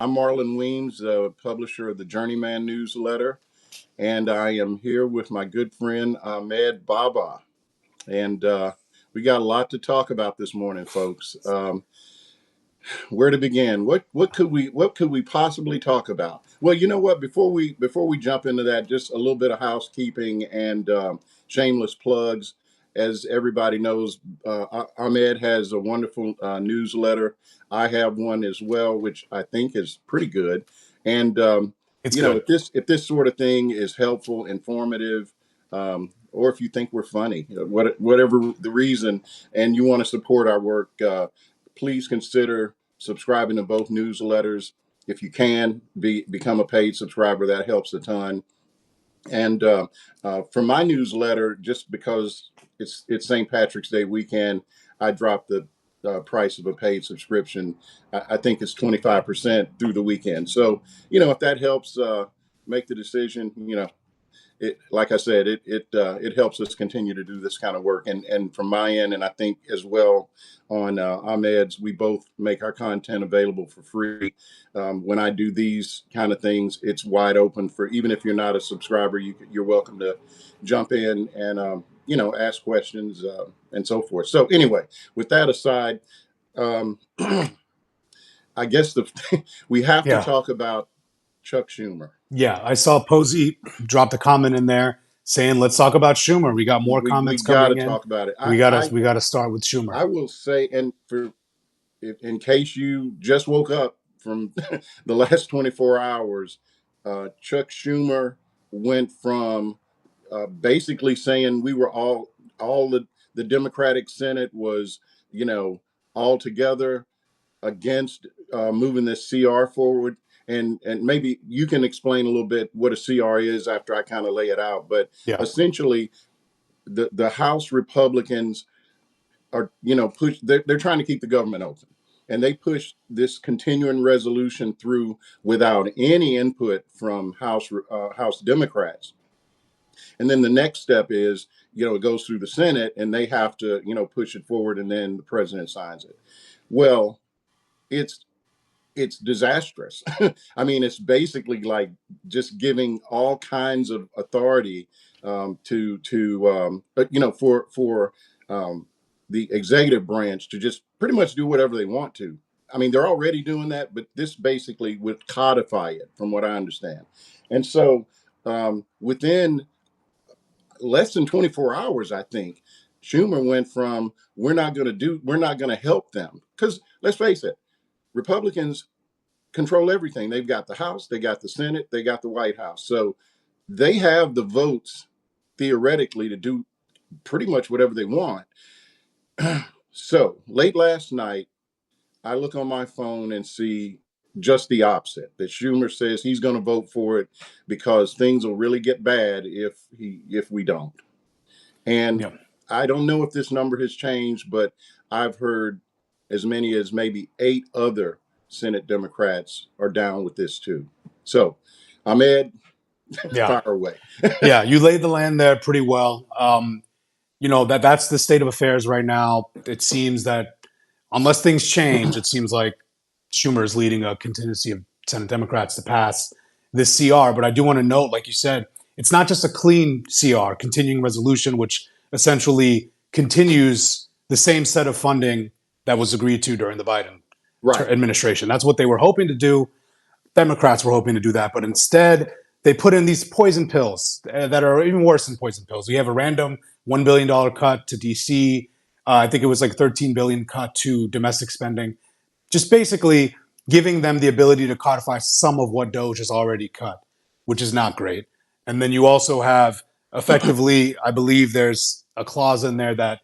I'm Marlon Weems, the publisher of the Journeyman newsletter, and I am here with my good friend Ahmed Baba. And we got a lot to talk about this morning, folks. Where to begin? What could we possibly talk about? Well, you know what? Before we jump into that, just a little bit of housekeeping and shameless plugs. As everybody knows, Ahmed has a wonderful newsletter. I have one as well, which I think is pretty good. And It's good. if this sort of thing is helpful, informative, or if you think we're funny, whatever the reason, and you want to support our work, please consider subscribing to both newsletters. If you can become a paid subscriber, that helps a ton. And for my newsletter, just because it's St. Patrick's Day weekend, I dropped the price of a paid subscription. I think it's 25% through the weekend. So if that helps make the decision, like I said, it helps us continue to do this kind of work. And from my end, and I think as well on Ahmed's, we both make our content available for free. When I do these kind of things, it's wide open for, even if you're not a subscriber, you're welcome to jump in and ask questions and so forth. So anyway, with that aside, um, I guess we have to Yeah. talk about Chuck Schumer. Yeah. I saw Posey drop a comment in there saying, let's talk about Schumer. We got more We comments got to coming in. talk about it. We gotta we gotta start with Schumer. I will say, and in case you just woke up from the last 24 hours, Chuck Schumer went from basically saying we were all the Democratic Senate was, you know, all together against moving this CR forward. And maybe you can explain a little bit what a CR is after I kind of lay it out. But Yeah. essentially, the House Republicans are they're trying to keep the government open, and they push this continuing resolution through without any input from House Democrats. And then the next step is it goes through the Senate, and they have to push it forward, and then the president signs it. Well, it's it's disastrous. I mean, it's basically like just giving all kinds of authority for the executive branch to just pretty much do whatever they want to. I mean, they're already doing that, but this basically would codify it, from what I understand. And so, within less than 24 hours, I think Schumer went from we're not going to help them, because let's face it, Republicans control everything. They've got the House, they got the Senate, they got the White House. So they have the votes theoretically to do pretty much whatever they want. So late last night, I look on my phone and see just the opposite. That Schumer says he's going to vote for it because things will really get bad if we don't. And Yeah. I don't know if this number has changed, but I've heard as many as maybe 8 other Senate Democrats are down with this too. So, Ahmed, Yeah. fire away. Yeah. You laid the land there pretty well. That's the state of affairs right now. It seems that unless things change, it seems like Schumer is leading a contingency of Senate Democrats to pass this CR. But I do want to note, like you said, it's not just a clean CR, continuing resolution, which essentially continues the same set of funding that was agreed to during the Biden Right. administration. That's what they were hoping to do. Democrats were hoping to do that, but instead they put in these poison pills that are even worse than poison pills. We have a random $1 billion cut to DC. I think it was like 13 billion cut to domestic spending, just basically giving them the ability to codify some of what Doge has already cut, which is not great. And then you also have effectively, I believe there's a clause in there that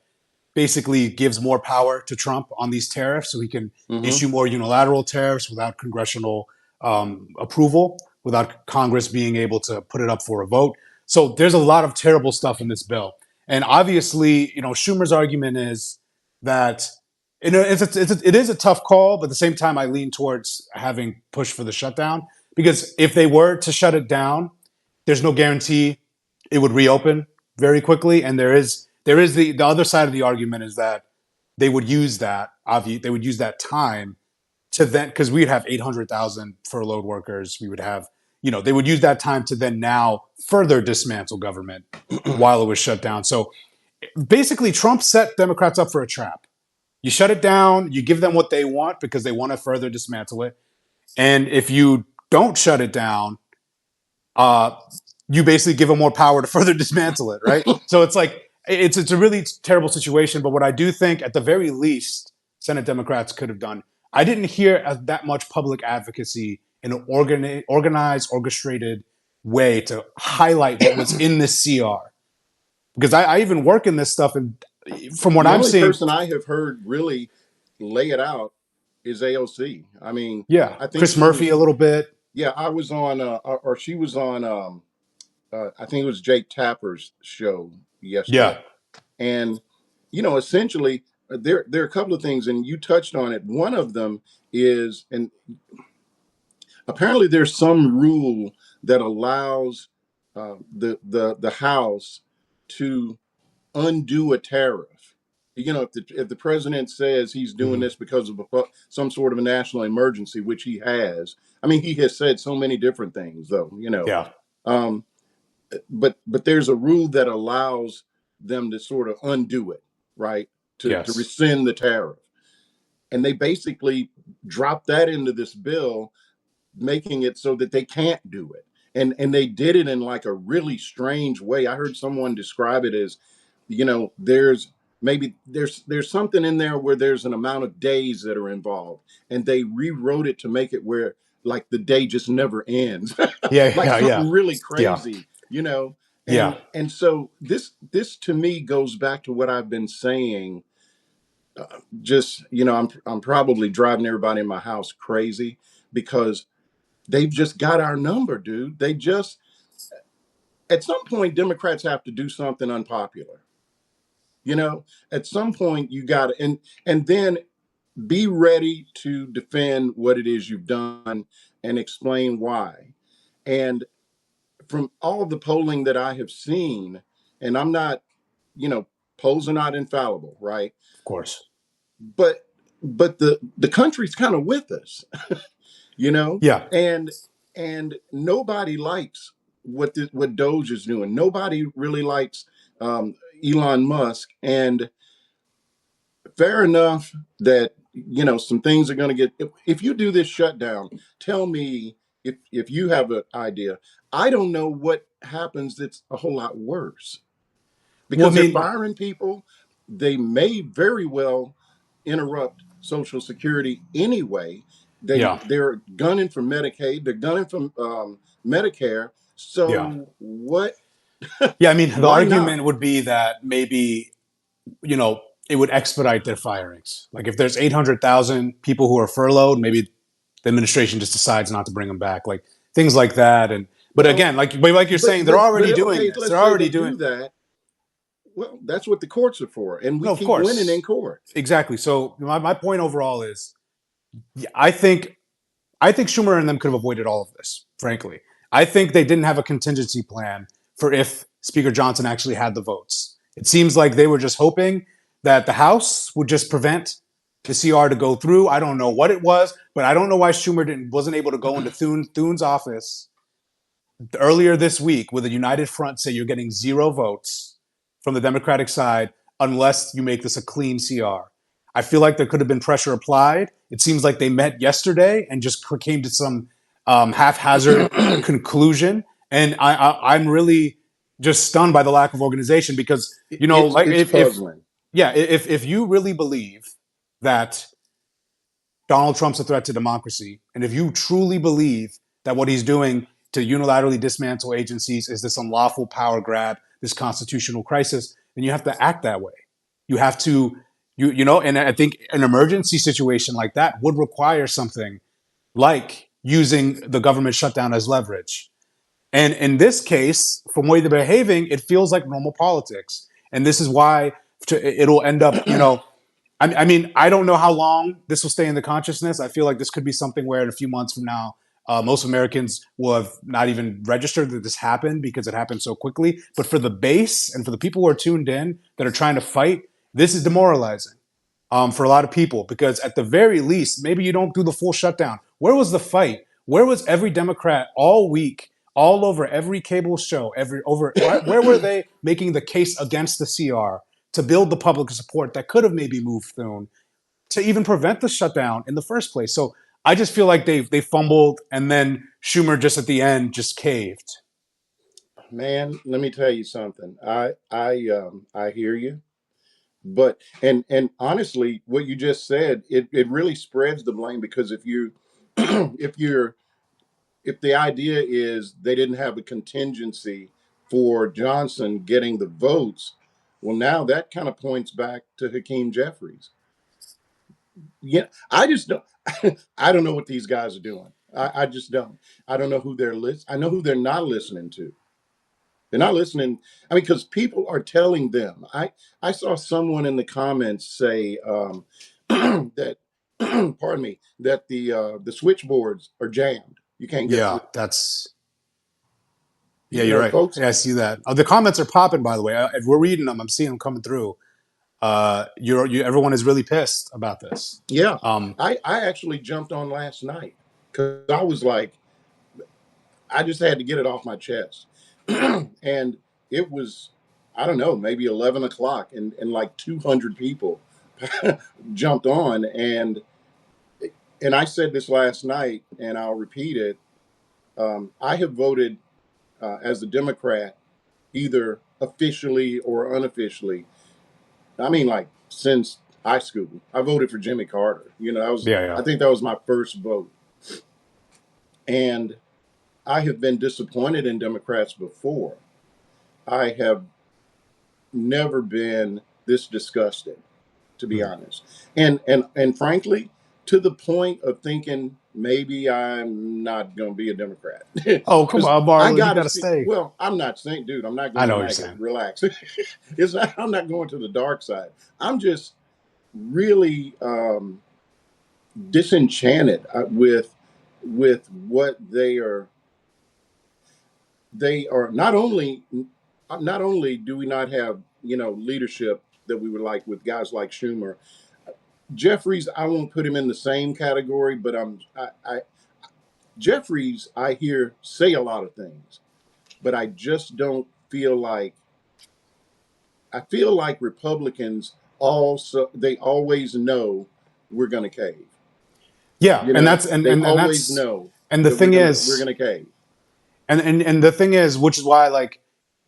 basically gives more power to Trump on these tariffs, so he can Mm-hmm. issue more unilateral tariffs without congressional approval, without Congress being able to put it up for a vote. So there's a lot of terrible stuff in this bill. And obviously, Schumer's argument is that it is a tough call, but at the same time, I lean towards having pushed for the shutdown, because if they were to shut it down, there's no guarantee it would reopen very quickly. And there is the other side of the argument is that they would use that time to then, because we'd have 800,000 furloughed workers. We would have, they would use that time to then now further dismantle government while it was shut down. So basically, Trump set Democrats up for a trap. You shut it down, you give them what they want because they want to further dismantle it. And if you don't shut it down, uh, you basically give them more power to further dismantle it, right? So it's like it's a really terrible situation. But what I do think, at the very least, Senate Democrats could have done, I didn't hear that much public advocacy in an organized, orchestrated way to highlight what was in this CR. Because I even work in this stuff, and from what The I'm only seeing, person I have heard really lay it out is AOC. I mean, yeah, I think Chris she Murphy was. a little bit, Yeah, I was on, or she was on. I think it was Jake Tapper's show yeah, yesterday, and essentially, there are a couple of things, and you touched on it. One of them is, and apparently there's some rule that allows the House to undo a tariff. If the president says he's doing hmm this because of some sort of a national emergency, which he has. I mean, he has said so many different things, though. yeah, Um, but there's a rule that allows them to sort of undo it, right? To yes, rescind the tariff, and they basically drop that into this bill, making it so that they can't do it. And they did it in like a really strange way. I heard someone describe it as, there's there's something in there where there's an amount of days that are involved, and they rewrote it to make it where like the day just never ends, yeah, like yeah, yeah, something really yeah, crazy. yeah. And so this to me goes back to what I've been saying. Just I'm probably driving everybody in my house crazy because they've just got our number, dude. They just, at some point, Democrats have to do something unpopular. At some point, you got to, and then be ready to defend what it is you've done and explain why. And from all of the polling that I have seen, and I'm not, you know, polls are not infallible, right? Of course, But the country's kind of with us, you know, yeah. and nobody likes what Doge is doing. Nobody really likes Elon Musk, and fair enough that some things are going to get. If you do this shutdown, tell me if you have an idea. I don't know what happens that's a whole lot worse Well, I because they're mean, firing people. They may very well interrupt Social Security anyway. yeah, They're gunning for Medicaid. They're gunning for Medicare. yeah, So what? yeah. I mean, the Why not? argument would be that maybe you know it would expedite their firings. Like if there's 800,000 people who are furloughed, maybe the administration just decides not to bring them back, like things like that. And but Well, again, like you're saying, they're already doing okay. this. They're Let's say already they doing. do that. Well, that's what the courts are for, and we No, of keep winning in course, court. exactly. So my point overall is, yeah, I think Schumer and them could have avoided all of this, frankly. I think they didn't have a contingency plan for if Speaker Johnson actually had the votes. It seems like they were just hoping that the House would just prevent the CR to go through. I don't know what it was, but I don't know why Schumer wasn't able to go into Thune's office earlier this week with a united front say you're getting zero votes from the Democratic side unless you make this a clean CR. I feel like there could have been pressure applied. It seems like they met yesterday and just came to some haphazard conclusion. And I'm really just stunned by the lack of organization because like It's if puzzling. yeah, if you really believe that Donald Trump's a threat to democracy, and if you truly believe that what he's doing to unilaterally dismantle agencies is this unlawful power grab, this constitutional crisis, then you have to act that way. You have to, and I think an emergency situation like that would require something like using the government shutdown as leverage. And in this case, from the way they're behaving, it feels like normal politics. And this is why it'll end up, I mean, I don't know how long this will stay in the consciousness. I feel like this could be something where in a few months from now, most Americans will have not even registered that this happened because it happened so quickly. But for the base and for the people who are tuned in that are trying to fight, this is demoralizing. for a lot of people, because at the very least, maybe you don't do the full shutdown. Where was the fight? Where was every Democrat all week, all over every cable show, every over? Where were they making the case against the CR to build the public support that could have maybe moved through to even prevent the shutdown in the first place? So I just feel like they fumbled, and then Schumer just at the end just caved. Man, let me tell you something. I hear you, but and honestly, what you just said, it really spreads the blame, because if you if you're if the idea is they didn't have a contingency for Johnson getting the votes, well, now that kind of points back to Hakeem Jeffries. Yeah, I just don't. I don't know what these guys are doing. I just don't. I don't know who they're I know who they're not listening to. They're not listening. I mean, because people are telling them. I saw someone in the comments say that, pardon me, that the switchboards are jammed. You can't get Yeah, through. that's yeah, You you're know, right. folks. Yeah, I see that. The comments are popping, by the way. If we're reading them, I'm seeing them coming through. Everyone is really pissed about this. Yeah, Um, I actually jumped on last night because I was like, I just had to get it off my chest, and it was, I don't know, maybe 11 o'clock, and like 200 people jumped on, and I said this last night, and I'll repeat it. I have voted as a Democrat, either officially or unofficially. I mean, like since high school, I voted for Jimmy Carter. You know, yeah, yeah, I think that was my first vote, and I have been disappointed in Democrats before. I have never been this disgusted, to be hmm. honest. And frankly, to the point of thinking maybe I'm not going to be a Democrat, Oh, come because on, I Marlon, you got to got to see. stay. Well, I'm not saying, dude, I'm not I know going what you're MAGA. saying. Relax. It's not, I'm not going to the dark side. I'm just really disenchanted with what they are. They are not only do we not have, leadership that we would like with guys like Schumer. Jeffries, I won't put him in the same category, but I Jeffries, I hear say a lot of things, but I just don't feel like I feel like Republicans also they always know we're going to cave. Yeah, You and know, that's they and always that's know and the that thing we're is, gonna cave. and the thing is, which is why, like,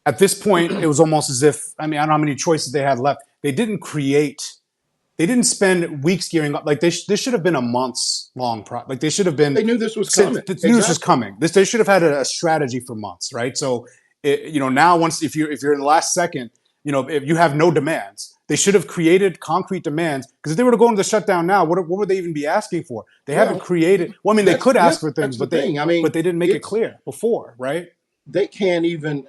at this point, it was almost as if, I mean, I don't know how many choices they had left. They didn't spend weeks gearing up. Like, this should have been a months long like, they should have Well, been, they knew this was since coming. the news was Exactly. coming. They should have had a strategy for months, right? So, now, once, if you're in the last second, if you have no demands, they should have created concrete demands. Because if they were to go into the shutdown now, what would they even be asking for? They haven't Well, created. Well, I mean, they could ask for things, that's the but they thing. I mean, but they didn't make it it's clear before, right? they can't even.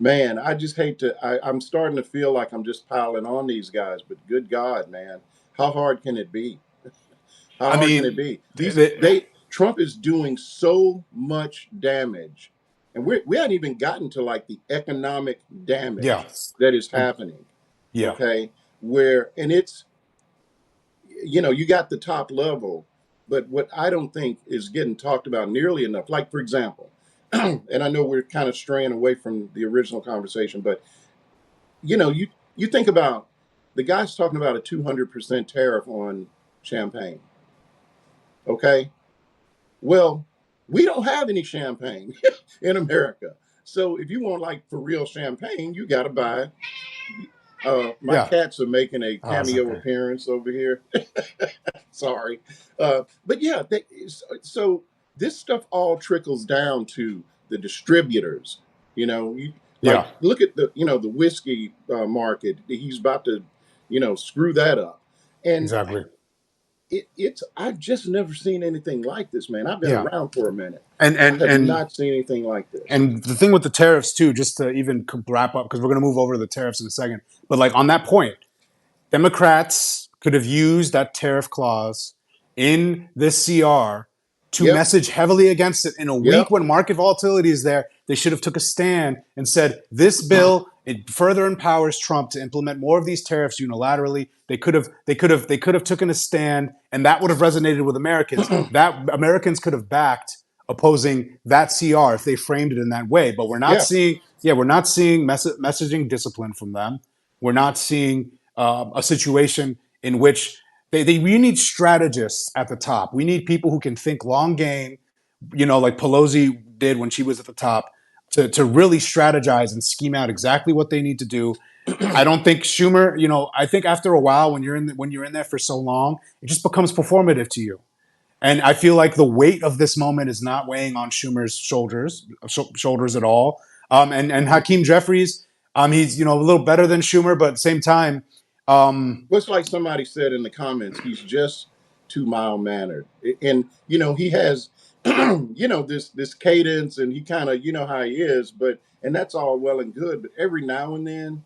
Man, I just hate to. I'm starting to feel like I'm just piling on these guys. But good God, man, how hard can it be? How I hard can it mean, be? Trump is doing so much damage, and we hadn't even gotten to like the economic yeah, damage that is happening. yeah, Okay, where and it's you got the top level, but what I don't think is getting talked about nearly enough. Like for example, and I know we're kind of straying away from the original conversation, but you think about the guy's talking about a 200% tariff on champagne. Okay, well, we don't have any champagne in America. So if you want like for real champagne, you got to buy. My yeah. cats are making a Oh, it's cameo okay. appearance over here. Sorry, but yeah, so this stuff all trickles down to the distributors. Like Yeah, look at the whiskey market. He's about to screw that up, and exactly. it's I've just never seen anything like this, man. I've been Yeah, around for a minute. and I and have and not seen anything like this. and the thing with the tariffs too, just to even wrap up, because we're going to move over to the tariffs in a second. But like on that point, Democrats could have used that tariff clause in this CR to Yep. message heavily against it in a week Yep. when market volatility is there. They should have took a stand and said this bill, it further empowers Trump to implement more of these tariffs unilaterally. They could have taken a stand, and that would have resonated with Americans. That Americans could have backed opposing that CR if they framed it in that way. But we're not Yeah. seeing, we're not seeing messaging discipline from them. We're not seeing a situation in which we need strategists at the top. We need people who can think long game, like Pelosi did when she was at the top, to really strategize and scheme out exactly what they need to do. I don't think Schumer, I think after a while, when you're in there for so long, it just becomes performative to you. And I feel like the weight of this moment is not weighing on Schumer's shoulders at all. And Hakeem Jeffries, he's a little better than Schumer, but at the same time, Looks like somebody said in the comments, he's just too mild mannered, and he has, this cadence, and he kind of how he is, and that's all well and good, but every now and then,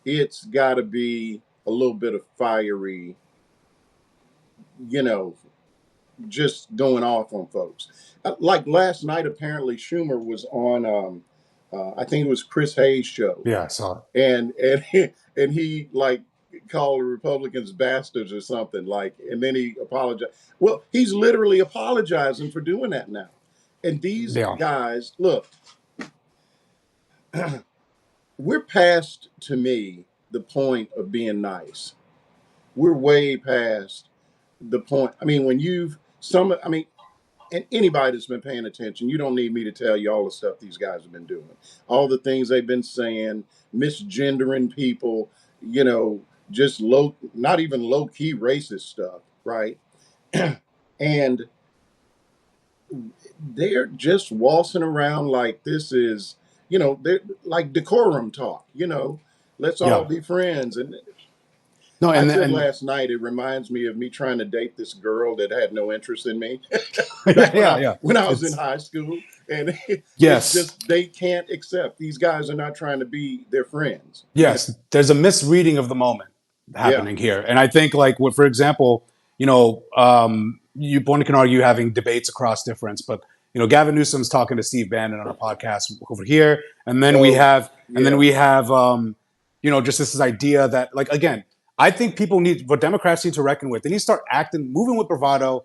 it's got to be a little bit of fiery, you know, just going off on folks. Like last night, apparently Schumer was on, I think it was Chris Hayes' show, yeah, I saw it. and he like called the Republicans bastards or something like, and then he apologized. Well, he's literally apologizing for doing that now. And these Yeah. guys, look, we're past, to me, the point of being nice. We're way past the point. I mean, and anybody that's been paying attention, you don't need me to tell you all the stuff these guys have been doing, all the things they've been saying, misgendering people, just not even low key racist stuff, right? And they're just waltzing around like this is, they're like decorum talk, let's all Yeah. be friends. And No, I and said and last night, it reminds me of me trying to date this girl that had no interest in me yeah, back yeah. when I was in It's high school. And it's yes. just, they can't accept. These guys are not trying to be their friends. Yes, there's a misreading of the moment Yeah. happening here, and I think, like, for example, one can argue having debates across difference, but Gavin Newsom's talking to Steve Bannon on a podcast over here, and then we Oh, have, yeah. just this idea that, like, again, I think what Democrats need to reckon with. They need to start moving with bravado,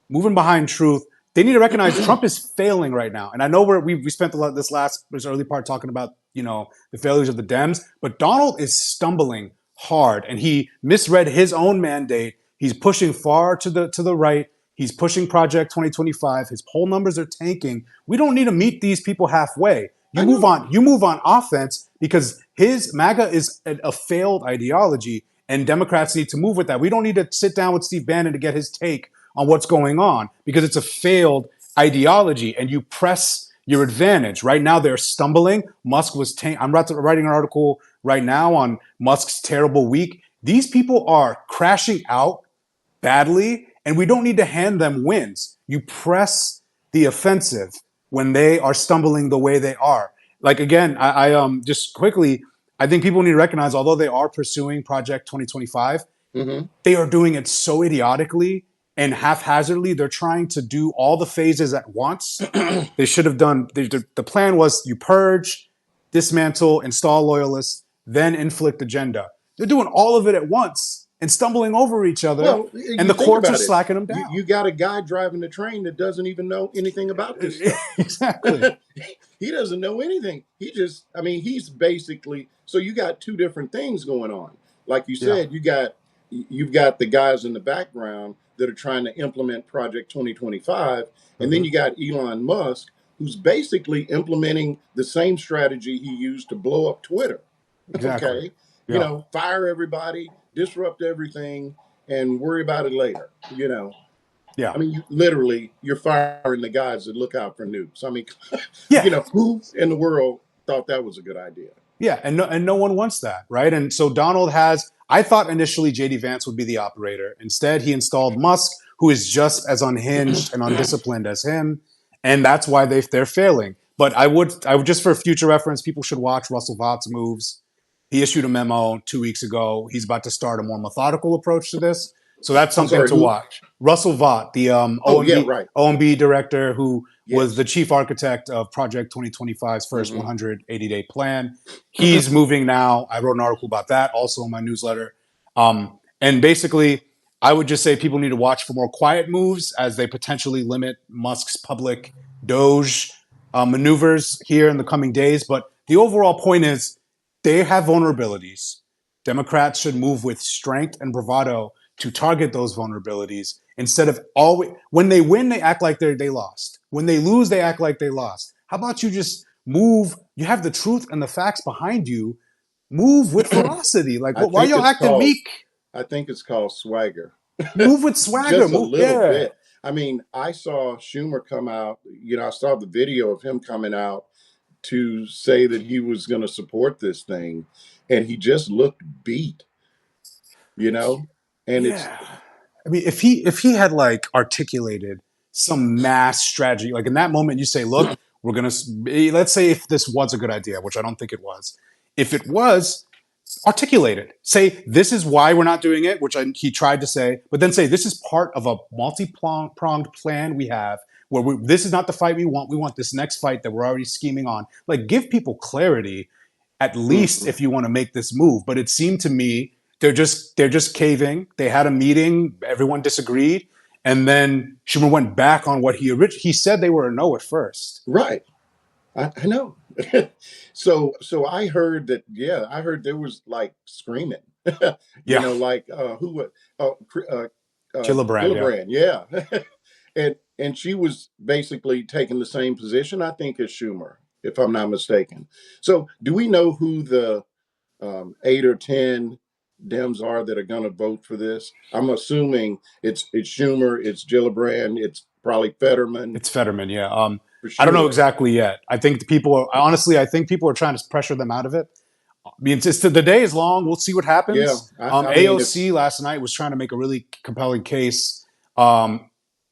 moving behind truth. They need to recognize Trump is failing right now, and I know we spent this early part talking about the failures of the Dems, but Donald is stumbling hard, and he misread his own mandate. He's pushing far to the right. He's pushing Project 2025. His poll numbers are tanking. We don't need to meet these people halfway. You I move know. on. You move on offense because his MAGA is a failed ideology, and Democrats need to move with that. We don't need to sit down with Steve Bannon to get his take on what's going on because it's a failed ideology, and you press your advantage. Right now, they're stumbling. Musk was I'm writing an article right now on Musk's terrible week. These people are crashing out badly, and we don't need to hand them wins. You press the offensive when they are stumbling the way they are. Like, again, I just quickly, I think people need to recognize, although they are pursuing Project 2025, Mm-hmm. they are doing it so idiotically and haphazardly. They're trying to do all the phases at once. They should have done. The plan was you purge, dismantle, install loyalists, then inflict agenda. They're doing all of it at once and stumbling over each other, Well, and you the think courts are about it. slacking them You down. got a guy driving the train that doesn't even know anything about this stuff. Exactly. He doesn't know anything. He's basically, so you got two different things going on. Like you Yeah. said, you've got the guys in the background that are trying to implement Project 2025, and then Mm-hmm. you got Elon Musk, who's basically implementing the same strategy he used to blow up Twitter. Exactly. Okay, Yeah. fire everybody, disrupt everything, and worry about it later. Yeah. You're firing the guys that look out for nukes. Yeah. Who in the world thought that was a good idea? Yeah, and no one wants that, right? And so Donald has. I thought initially JD Vance would be the operator. Instead, he installed Musk, who is just as unhinged and undisciplined as him, and that's why they're failing. But I would just for future reference, people should watch Russell Vaught's moves. He issued a memo 2 weeks ago. He's about to start a more methodical approach to this. So that's I'm something sorry, to who? watch. Russell Vought, the Oh yeah, right. OMB director who was Yes. the chief architect of Project 2025's first Hmm. 180-day plan. He's moving now. I wrote an article about that also in my newsletter. And basically, I would just say people need to watch for more quiet moves as they potentially limit Musk's public Doge maneuvers here in the coming days. But the overall point is they have vulnerabilities. Democrats should move with strength and bravado to target those vulnerabilities instead of always, when they win, they act like they lost. When they lose, they act like they lost. How about you just move? You have the truth and the facts behind you. Move with ferocity. Like, I why think y'all it's acting called. meek? I think it's called swagger. Move with swagger. Just a Move, little yeah. bit. I mean, I saw Schumer come out. I saw the video of him coming out to say that he was going to support this thing, and he just looked beat. You know, and it's Yeah. I mean, if he had like articulated some mass strategy, like in that moment, you say, "Look, we're gonna." Let's say if this was a good idea, which I don't think it was. If it was, articulate it. Say this is why we're not doing it, which he tried to say, but then say this is part of a multi-pronged plan we have. This is not the fight we want. We want this next fight that we're already scheming on. Like, give people clarity, at least Mhm. if you want to make this move. But it seemed to me they're just caving. They had a meeting, everyone disagreed, and then Schumer went back on what he said they were a no at first. Right. I know. So I heard that. Yeah, I heard there was like screaming. Yeah, Like who would? Oh, Gillibrand. Yeah, Gillibrand. Yeah, and she was basically taking the same position, I think, as Schumer, if I'm not mistaken. So do we know who the 8 or 10 Dems are that are going to vote for this? I'm assuming it's Schumer, it's Gillibrand, it's probably Fetterman it's Fetterman. Yeah. for I don't know sure. exactly yet. I think honestly, I think people are trying to pressure them out of it. I mean, the day is long. We'll see what Yeah, happens. I mean, if AOC last night was trying to make a really compelling case, uh,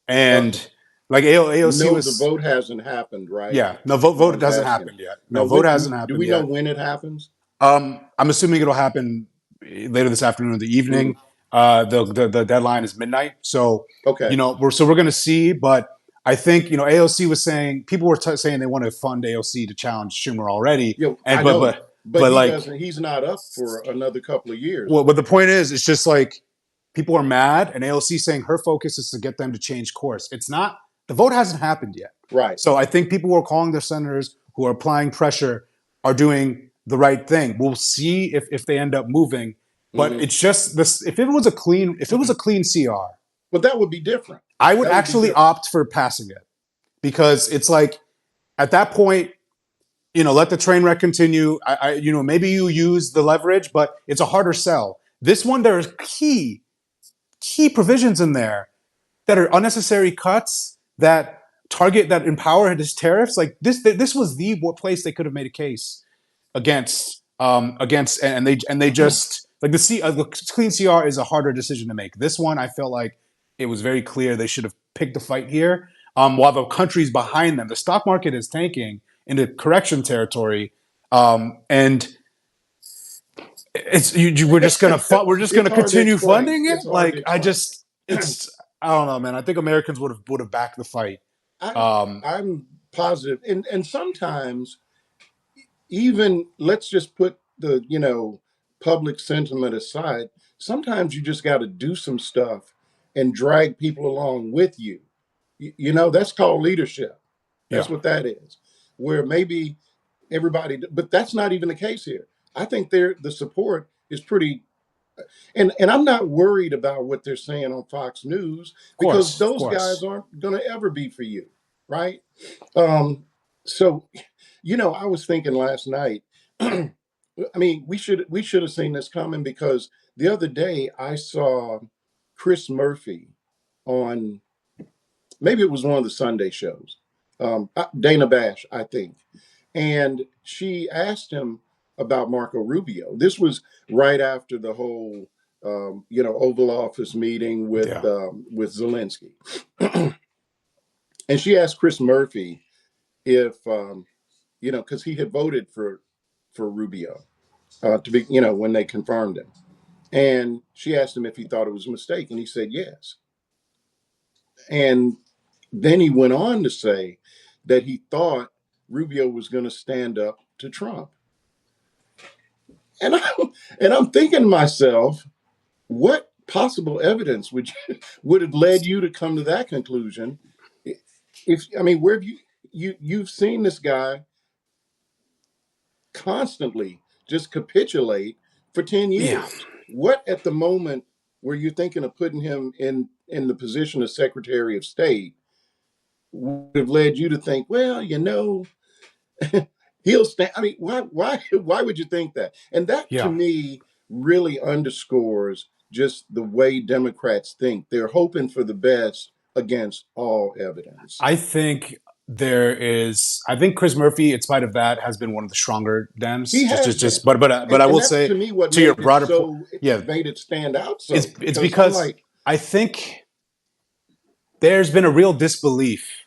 and like AOC no, the was, vote hasn't happened, right? yeah, no vote I'm hasn't asking. happened yet. No Now, vote when hasn't do happened we know yet. when it happens? I'm assuming it'll happen later this afternoon or the Mm, evening. The deadline is midnight, so okay. we're going to see. But I think AOC was saying people were saying they want to fund AOC to challenge Schumer already, I and but know, but but but he like, doesn't. He's not up for another couple of years. well, but the point is, it's just like people are mad, and AOC saying her focus is to get them to change course. It's not, the vote hasn't happened yet, Right. so I think people who are calling their senators who are applying pressure are doing the right thing. We'll see if they end up moving, but Hmm. it's just this. If it was a clean CR, But that would be different. I would That would be actually different. opt for passing it because it's like at that point, let the train wreck continue. Maybe you use the leverage, but it's a harder sell. This one, there's key provisions in there that are unnecessary cuts that empower his tariffs. Like this was the place they could have made a case against, and they just like the clean CR is a harder decision to make. This one, I felt like it was very clear they should have picked a fight here. While the country's behind them, the stock market is tanking into correction territory, and we're just It's gonna hard to continue explain. funding it. It's hard to Like explain. I don't know, man. I think Americans would have backed the fight. I Um, I'm positive, and sometimes even let's just put the public sentiment aside. Sometimes you just got to do some stuff and drag people along with you. That's called leadership. yeah, That's what that is. Where maybe everybody, but that's not even the case here. I think the support is pretty, and I'm not worried about what they're saying on Fox News because of those guys course, aren't going to ever be for you, right? Um, so, I was thinking last night. I mean, we should have seen this coming because the other day I saw Chris Murphy on, maybe it was one of the Sunday shows, Dana Bash, I think, and she asked him about Marco Rubio. This was right after the whole, Oval Office meeting yeah. with Zelensky, and she asked Chris Murphy if because he had voted for Rubio to be when they confirmed him, And she asked him if he thought it was a mistake, and he said yes. And then he went on to say that he thought Rubio was going to stand up to Trump. And I'm thinking to myself, what possible evidence would have led you to come to that conclusion? If I mean, where have you've seen this guy constantly just capitulate for 10 Yeah. years. What at the moment were you thinking of putting him in the position of Secretary of State would have led you to think, well, he'll stand. I mean, why would you think that? And that to Yeah. me really underscores just the way Democrats think. They're hoping for the best against all evidence. I think Chris Murphy, in spite of that, has been one of the stronger He Dems. has been. But I And will that's say, to me what to your made it broader point, so yeah, made it stand out it's so it's because I'm because like, I think there's been a real disbelief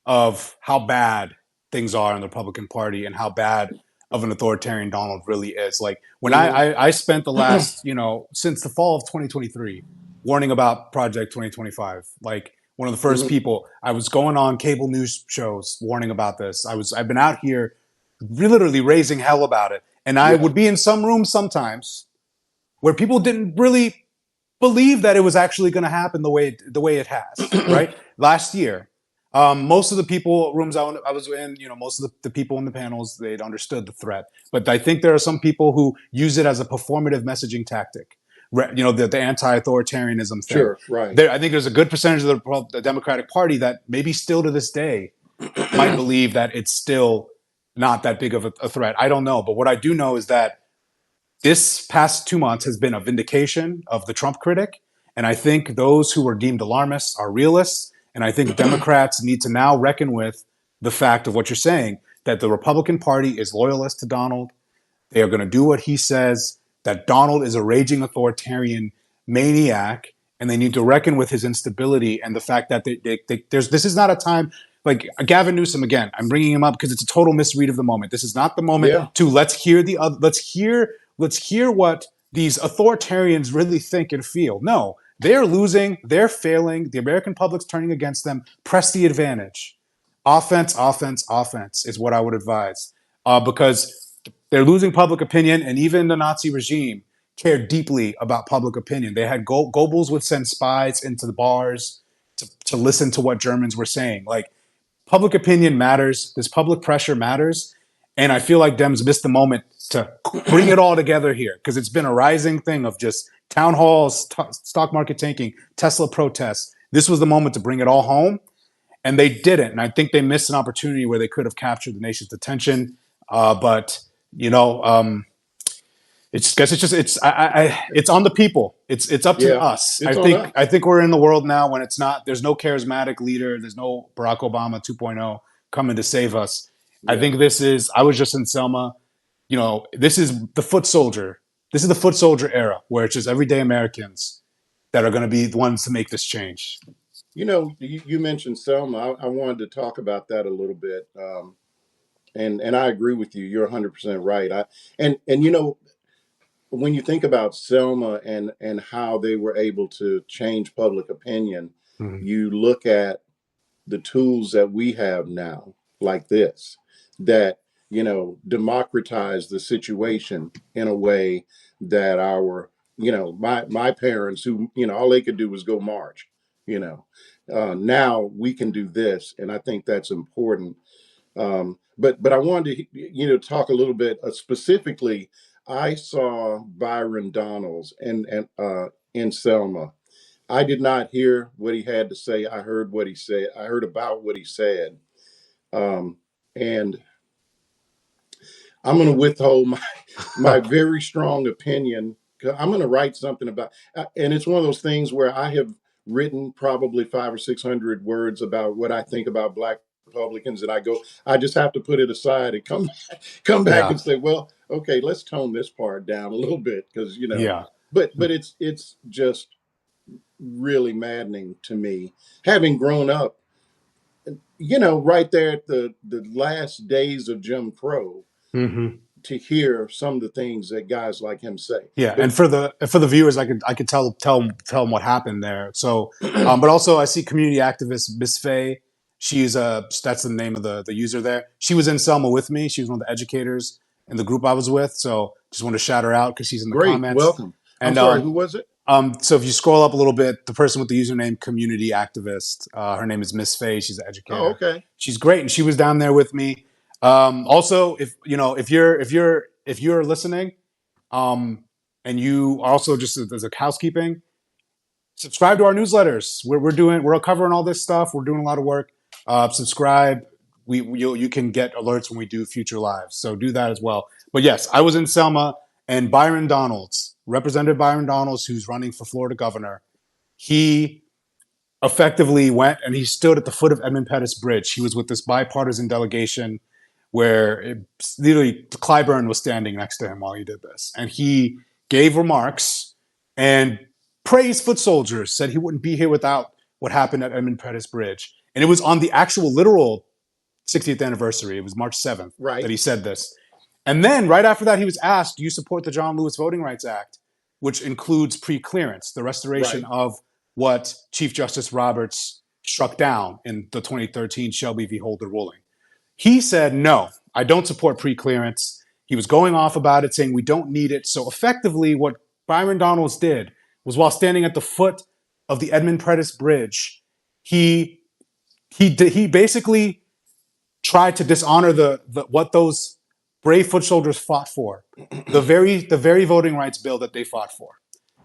of how bad things are in the Republican Party and how bad of an authoritarian Donald really is. Like when mm-hmm. I spent the last, since the fall of 2023, warning about Project 2025. Like one of the first Mm-hmm. people, I was going on cable news shows warning about this. I've been out here literally raising hell about it. And I Yeah, would be in some rooms sometimes where people didn't really believe that it was actually going to happen the way it has. Right, last year, most of the people rooms I was in, most of the people in the panels, they'd understood the threat. But I think there are some people who use it as a performative messaging tactic. The anti-authoritarianism thing. sure, right. I think there's a good percentage of the Democratic Party that maybe still to this day might believe that it's still not that big of a threat. I don't know, but what I do know is that this past 2 months has been a vindication of the Trump critic. And I think those who were deemed alarmists are realists. And I think Democrats need to now reckon with the fact of what you're saying, that the Republican Party is loyalist to Donald. They are going to do what he says, that Donald is a raging authoritarian maniac, and they need to reckon with his instability and the fact that this is not a time like Gavin Newsom again. I'm bringing him up because it's a total misread of the moment. This is not the moment Yeah, to let's hear what these authoritarians really think and feel. No, they're losing, they're failing. The American public's turning against them. Press the advantage. Offense, offense, offense is what I would advise because they're losing public opinion, and even the Nazi regime cared deeply about public opinion. They had Goebbels would send spies into the bars to listen to what Germans were saying. Like public opinion matters. This public pressure matters, and I feel like Dems missed the moment to bring it all together here because it's been a rising thing of just town halls, stock market tanking, Tesla protests. This was the moment to bring it all home, and they didn't. And I think they missed an opportunity where they could have captured the nation's attention. But you know, it's on the people. It's up to yeah. us. I It's on think I us. think we're in the world now when it's not. There's no charismatic leader. There's no Barack Obama 2.0 coming to save us. I Yeah. think this is. I was just in Selma. This is the foot soldier. This is the foot soldier era where it's just everyday Americans that are going to be the ones to make this change. You mentioned Selma. I wanted to talk about that a little bit. And I agree with you. You're 100% right. And when you think about Selma and how they were able to change public opinion, Mhm. you look at the tools that we have now, like this, that democratize the situation in a way that my parents, who all they could do was go march. You know, now we can do this, and I think that's important. But I wanted to talk a little bit specifically. I saw Byron Donalds and in Selma. I did not hear what he had to say. I heard what he said. I heard about what he said. Um, and I'm going to withhold my very strong opinion. I'm going to write something about, and it's one of those things where I have written probably 500 or 600 words about what I think about Black Republicans, and I just have to put it aside and come back Yeah, and say, well, okay, let's tone this part down a little bit because yeah. but it's just really maddening to me, having grown up, right there at the last days of Jim Crow. Hmm. to hear some of the things that guys like him say. Yeah, But and for the viewers, I could tell them what happened there. So, but also I see community activist Miss Faye. She's that's the name of the user there. She was in Selma with me. She was one of the educators in the group I was with. So just want to shout her out because she's in the great, comments. welcome. I'm And sorry, who was it? so if you scroll up a little bit, the person with the username community activist, her name is Miss Faye. She's an Oh, educator. okay, She's great, and she was down there with me. Also, if you know if you're listening, um, and you also just as a housekeeping, subscribe to our newsletters. We're covering all this stuff. We're doing a lot of work. Subscribe. You can get alerts when we do future lives. So do that as well. But yes, I was in Selma, and Byron Donalds, Representative Byron Donalds, who's running for Florida governor, he effectively went and he stood at the foot of Edmund Pettus Bridge. He was with this bipartisan delegation where literally Clyburn was standing next to him while he did this. And he gave remarks and praised foot soldiers, said he wouldn't be here without what happened at Edmund Pettus Bridge. And it was on the actual literal 60th anniversary. It was March 7th that right, he said this. And then right after that, he was asked, do you support the John Lewis Voting Rights Act, which includes pre-clearance, the restoration right. of what Chief Justice Roberts struck down in the 2013 Shelby v. Holder ruling. He said, no, I don't support pre-clearance. He was going off about it, saying we don't need it. So effectively, what Byron Donalds did was while standing at the foot of the Edmund Pettus Bridge, he he basically tried to dishonor the what those brave foot soldiers fought for, the very voting rights bill that they fought for.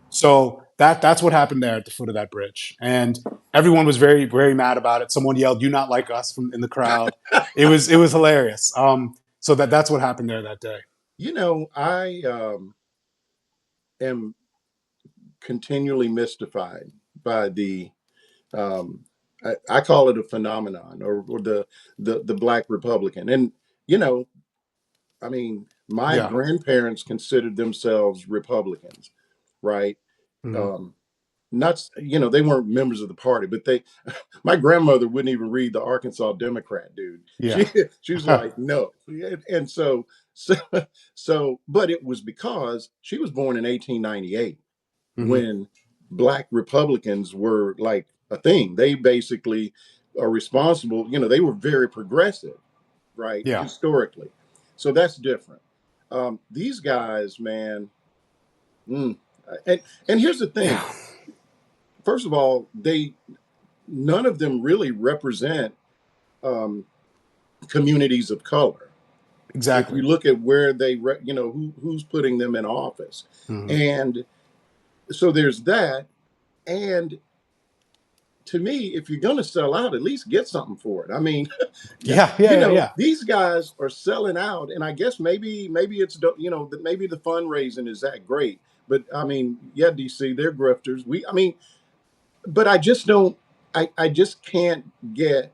So that's what happened there at the foot of that bridge, and everyone was very mad about it. Someone yelled, "You not like us" from in the crowd. It was hilarious. So that's what happened there that day. I am continually mystified by the I call it a phenomenon, or the black Republican. And you know, I mean, my Yeah. grandparents considered themselves Republicans, right? Mhm. Um, not they weren't members of the party, but they my grandmother wouldn't even read the Arkansas Democrat, dude. Yeah. She was like, no. And so but it was because she was born in 1898, Hmm. when black Republicans were like a thing. They basically are responsible, they were very progressive, right? Yeah. Historically. So that's different. These guys, man, mm, and here's the thing. Yeah. First of all, they none of them really represent um, communities of color. If Exactly. you look at where who's putting them in office, Hmm. and so there's that. And to me, if you're going to sell out, at least get something for it. I mean, Yeah. Yeah. Yeah. Yeah. these guys are selling out, and I guess maybe it's maybe the fundraising is that great, but I mean, yeah, DC, they're grifters. I mean, but I just don't. I just can't get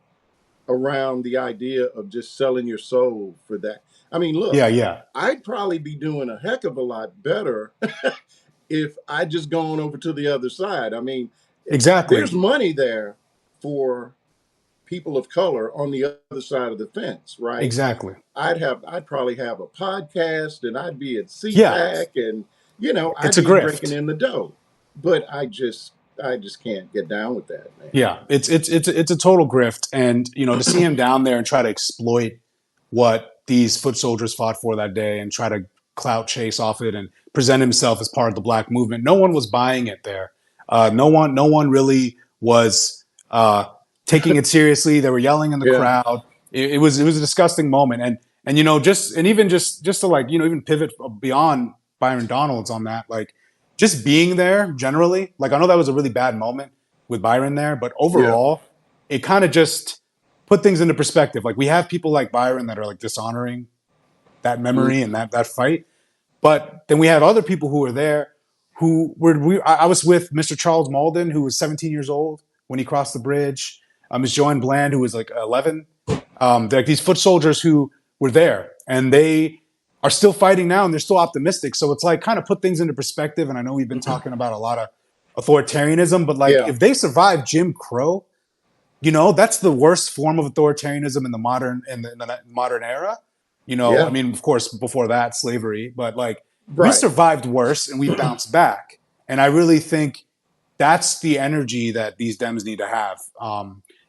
around the idea of just selling your soul for that. I mean, look, Yeah. Yeah. I'd probably be doing a heck of a lot better if I just gone over to the other side. I mean, there's Exactly. money there for people of color on the other side of the fence, right? Exactly. I'd probably have a podcast, and I'd be at Yeah. CPAC, and It's I'd a be raking grift. in the dough. But I just can't get down with that, man. Yeah, it's a total grift, and to see him down there and try to exploit what these foot soldiers fought for that day, and try to clout chase off it, and present himself as part of the black movement. No one was buying it there. No one really was taking it seriously. They were yelling in the Yeah, crowd. It was a disgusting moment, and even just to like even pivot beyond Byron Donalds on that, like just being there generally. Like I know that was a really bad moment with Byron there, but yeah. overall, it kind of just put things into perspective. Like we have people like Byron that are like dishonoring that memory and Mhm. that fight, but then we have other people who were there who were. I was with Mr. Charles Malden, who was 17 years old when he crossed the bridge. Ms. Joanne Bland, who was like 11. They're like these foot soldiers who were there, and they are still fighting now, and they're still optimistic. So it's like kind of put things into perspective. And I know we've been talking about a lot of authoritarianism, but like Yeah, if they survive Jim Crow, that's the worst form of authoritarianism in the modern era. You know, I Yeah. mean, of course, before that, slavery, but like we Right. survived worse and we bounced back. And I really think that's the energy that these Dems need to have.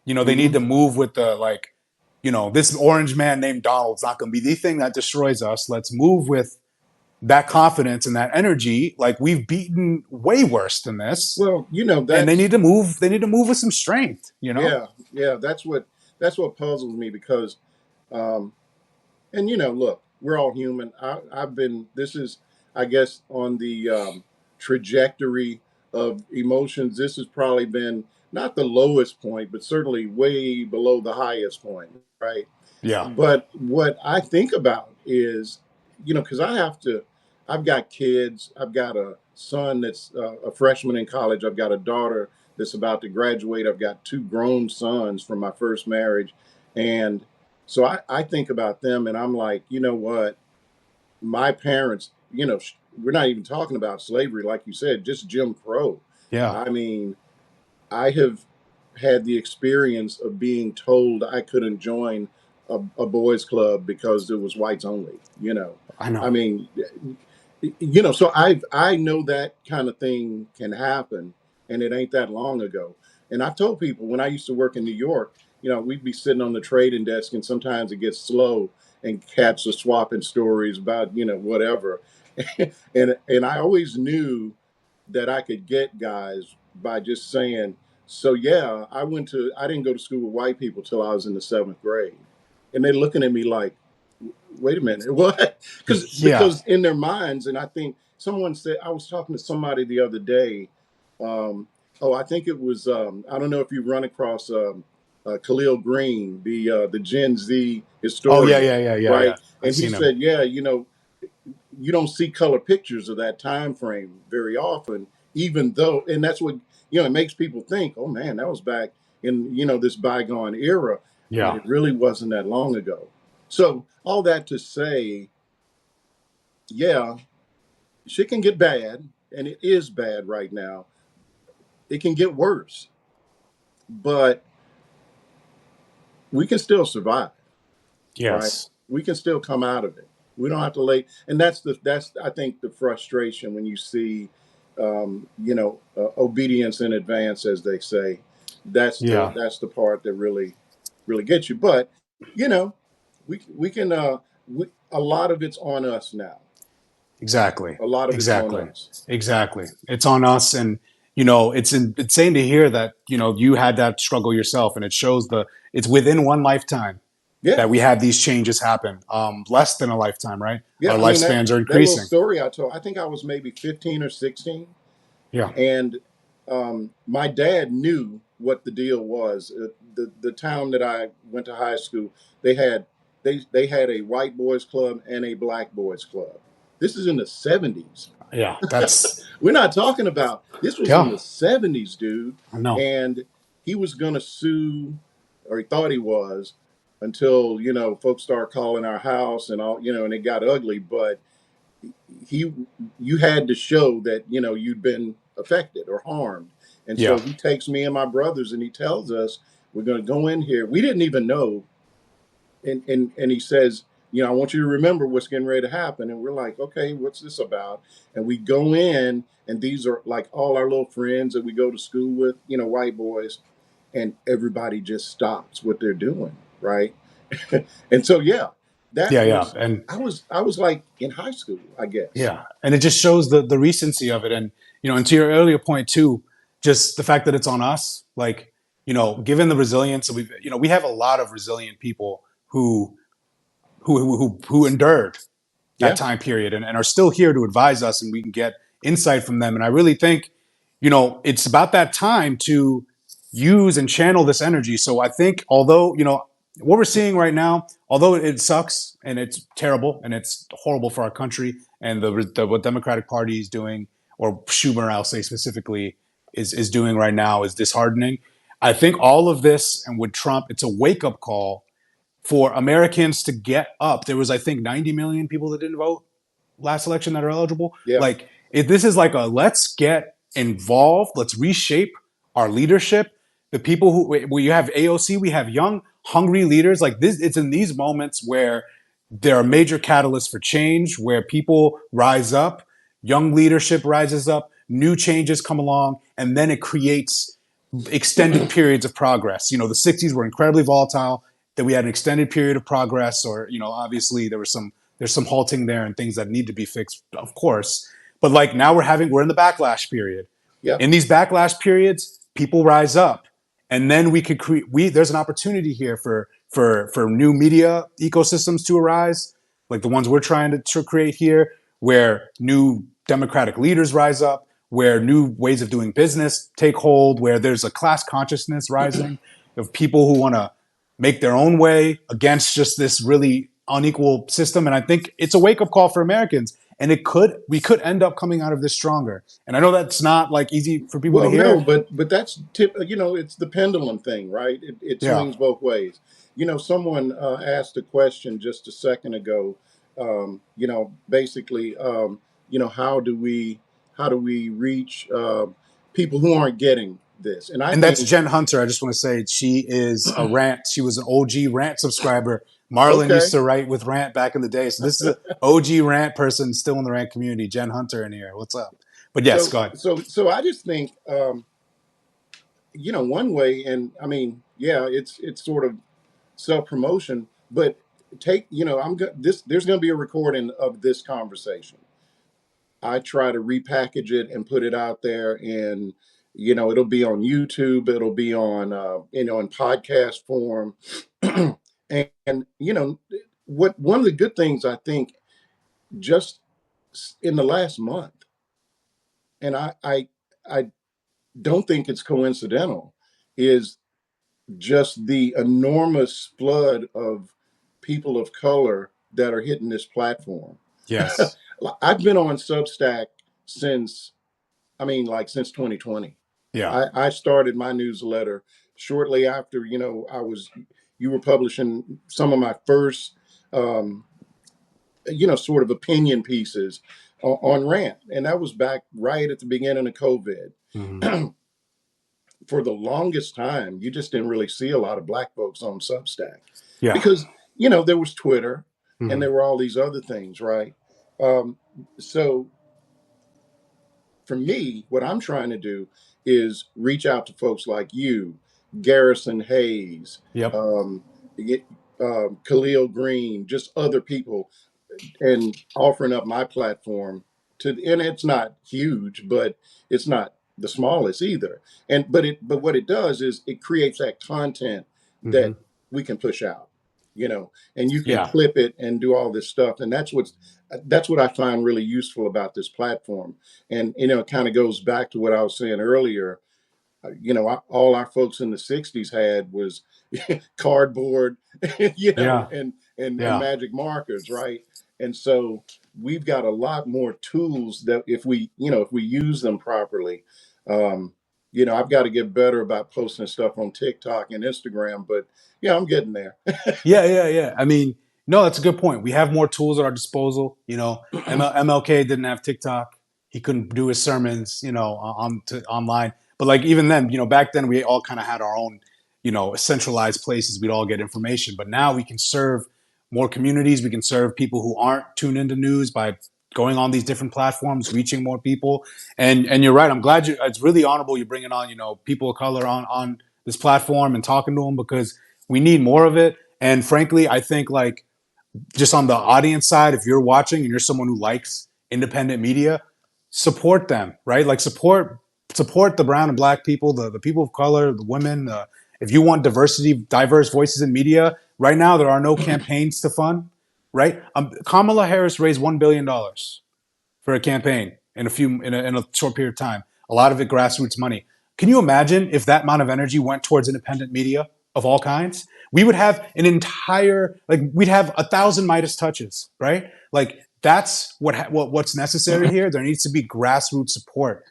You know, they need Hmm. to move with the like, you know, this orange man named Donald's not going to be the thing that destroys us. Let's move with that confidence and that energy. Like we've beaten way worse than this, Well, and they that's need to move. They need to move with some strength. You know? yeah, yeah. That's what puzzles me because, um, and look, we're all human. I've been. This is, I guess, on the trajectory of emotions. This has probably been not the lowest point, but certainly way below the highest point, right? Yeah. But what I think about is, because I've got kids. I've got a son that's a freshman in college. I've got a daughter that's about to graduate. I've got two grown sons from my first marriage. And so I think about them and I'm like, you know what? My parents, we're not even talking about slavery, like you said, just Jim Crow. Yeah. I mean, I have had the experience of being told I couldn't join a boys' club because it was whites only. I I know. mean, so I know that kind of thing can happen, and it ain't that long ago. And I've told people when I used to work in New York, we'd be sitting on the trading desk, and sometimes it gets slow, and cats are swapping stories about whatever, and I always knew that I could get guys by just saying, so yeah, I didn't go to school with white people till I was in the seventh grade. And they're looking at me like, wait a minute, what? Yeah. Because in their minds, and I think someone said, I was talking to somebody the other day. I think it was, I don't know if you run across Khalil Green, the Gen Z Oh yeah. historian, Yeah. Yeah. Yeah. Yeah. right? I've And he seen him. said, yeah, you don't see color pictures of that time frame very often, even though, and that's what it makes people think, oh man, that was back in this bygone era, but Yeah. it really wasn't that long ago. So all that to say, yeah, shit can get bad, and it is bad right now. It can get worse, but we can still survive, right? Yes. We can still come out of it. We don't have to lay, and that's I think the frustration when you see, obedience in advance, as they say. Yeah. That's the part that really gets you. But you know, we can a lot of it's on us now. Exactly. A lot of it's on Exactly. us. Exactly. It's on us, and you know, insane to hear that you know you had that struggle yourself, and it shows it's within one lifetime Yeah, that we had these changes happen. Less than a lifetime, right? yeah. Our I mean lifespans are that little increasing. story I told. I think I was maybe 15 or 16. Yeah. And my dad knew what the deal was. The town that I went to high school, they had they had a white boys club and a black boys club. This is in the 70s. Yeah. That's We're not talking about this was in yeah. the 70s, dude. I know. And he was gonna sue, or he thought he was, until folks started calling our house and all, and it got ugly. But he you had to show that you'd been affected or harmed, and Yeah. so he takes me and my brothers and he tells us we're going to go in here. We didn't even know, and he says, I want you to remember what's getting ready to happen. And we're like, okay, what's this about? And we go in, and these are like all our little friends that we go to school with, white boys, and everybody just stops what they're doing, right? And so yeah, that Yeah. Yeah. was And I was like in high school, I guess. yeah, and it just shows the recency of it, and you know, and to your earlier point too, just the fact that it's on us, like you know, given the resilience, we you know we have a lot of resilient people who endured that Yeah. time period and are still here to advise us, and we can get insight from them. And I really think, you know, it's about that time to use and channel this energy. So I think, although you know what we're seeing right now, although it sucks and it's terrible and it's horrible for our country and what Democratic Party is doing, or Schumer, I'll say specifically, is doing right now is disheartening. I think all of this, and with Trump, it's a wake up call for Americans to get up. There was, I think, 90 million people that didn't vote last election that are eligible. Yeah. Like, if this is like a let's get involved, let's reshape our leadership. The people who you have AOC, we have young, hungry leaders. Like this, it's in these moments where They're a major catalyst for change where people rise up, young leadership rises up, new changes come along, and then it creates extended periods of progress. You know, the 60s were incredibly volatile, that we had an extended period of progress, or, you know, obviously there's some halting there and things that need to be fixed, of course. But like now we're in the backlash period. Yeah. In these backlash periods, people rise up, and then we could create. There's an opportunity here for new media ecosystems to arise, like the ones we're trying to create here, where new democratic leaders rise up, where new ways of doing business take hold, where there's a class consciousness rising of people who want to make their own way against just this really unequal system. And I think it's a wake up call for Americans. And we could end up coming out of this stronger. And I know that's not like easy for people to Well, no, hear. but that's it's the pendulum thing, right? It Yeah. swings both ways. Someone asked a question just a second ago. Basically, how do we reach people who aren't getting this? And I And that's think, Jen Hunter. I just want to say she is a rant. She was an OG rant subscriber. Marlon used okay, to write with rant back in the day. So this is an OG rant person still in the rant community. Jen Hunter in here. What's up? But yes, so go ahead. so I just think, one way, and I mean, yeah, it's sort of self promotion, but there's going to be a recording of this conversation. I try to repackage it and put it out there, and it'll be on YouTube, it'll be on in podcast form, and what one of the good things I think just in the last month, and I don't think it's coincidental, is just the enormous flood of people of color that are hitting this platform. Yes. I've been on Substack since, I mean, like since 2020. Yeah. I started my newsletter shortly after, you were publishing some of my first, sort of opinion pieces on Rant. And that was back right at the beginning of COVID. Hmm. For the longest time, you just didn't really see a lot of black folks on Substack Yeah. because, there was Twitter and Hmm. there were all these other things, right? Um, so for me, what I'm trying to do is reach out to folks like you, Garrison Hayes, Yep. um, Khalil Green, just other people, and offering up my platform and it's not huge, but it's not the smallest either. But what it does is it creates that content Hmm. that we can push out, and you can Yeah. clip it and do all this stuff. And that's what I find really useful about this platform. And it kind of goes back to what I was saying earlier. All our folks in the 60s had was cardboard, Yeah. and Yeah. magic markers, right? And so we've got a lot more tools that if we use them properly. um I've got to get better about posting stuff on TikTok and Instagram, but yeah, I'm getting there. Yeah, yeah, yeah. I mean, no, that's a good point. We have more tools at our disposal. You know, MLK didn't have TikTok. He couldn't do his sermons, online. But like even then, back then we all kind of had our own, centralized places we'd all get information. But now we can serve more communities. We can serve people who aren't tuned into news by going on these different platforms, reaching more people. And you're right. I'm glad you. It's really honorable you're bringing on, people of color on this platform and talking to them because we need more of it. And frankly, I think like just on the audience side, if you're watching and you're someone who likes independent media, support them, right? Like support the brown and black people, the people of color, the women. If you want diverse voices in media, right now there are no campaigns to fund, right? Kamala Harris raised $1 billion for a campaign in a short period of time. A lot of it grassroots money. Can you imagine if that amount of energy went towards independent media of all kinds? We would have an entire we'd have 1,000 Midas touches, right? Like that's what's necessary here. There needs to be grassroots support.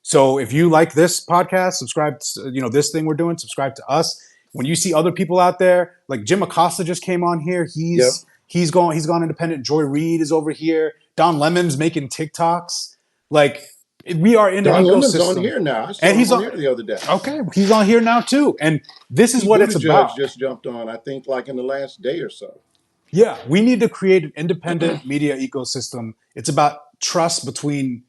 So if you like this podcast, subscribe to, this thing we're doing, subscribe to us. When you see other people out there, like Jim Acosta just came on here. Yep. He's gone independent. Joy Reid is over here. Don Lemon's making TikToks. Like we are in an Don Lemon's on ecosystem, here now. I and saw him he's on on. here the other day. Okay, he's on here now too, and this is Pete what it's Buttigieg about. just jumped on, I think, like in the last day or so. Yeah, we need to create an independent media ecosystem. It's about trust between,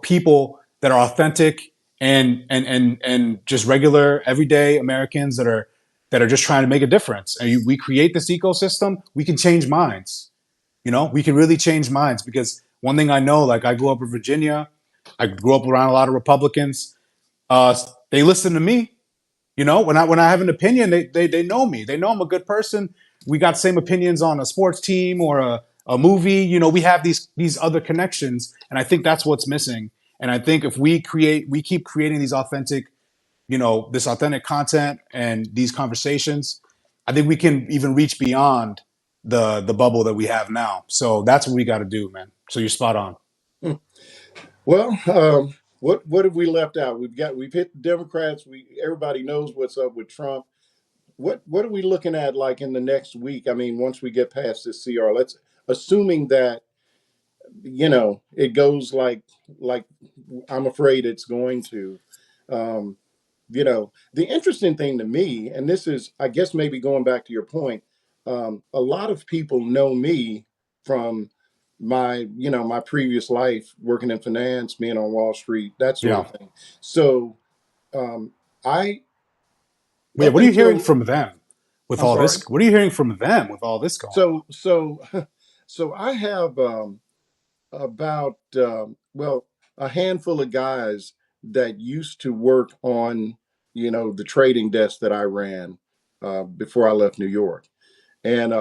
people that are authentic and just regular everyday Americans that are just trying to make a difference. And we create this ecosystem, we can change minds. We can really change minds because one thing I know, like I grew up in Virginia, I grew up around a lot of Republicans. They listen to me. When I have an opinion, they know me. They know I'm a good person. We got same opinions on a sports team or a movie. We have these other connections, and I think that's what's missing. And I think if we keep creating this authentic content and these conversations, I think we can even reach beyond the bubble that we have now. So that's what we got to do, man. So you're spot on. Well, what have we left out? We've hit the Democrats. Everybody knows what's up with Trump. What are we looking at like in the next week? I mean, once we get past this CR, let's assuming that it goes like I'm afraid it's going to. Um, the interesting thing to me, and this is, I guess, maybe going back to your point, a lot of people know me from my previous life, working in finance, being on Wall Street, that sort Yeah. of thing. So I, Yeah. up What are you hearing until, from them with I'm all sorry. this? What are you hearing from them with all this going on? So so I have about well, a handful of guys that used to work on the trading desk that I ran before I left New York. And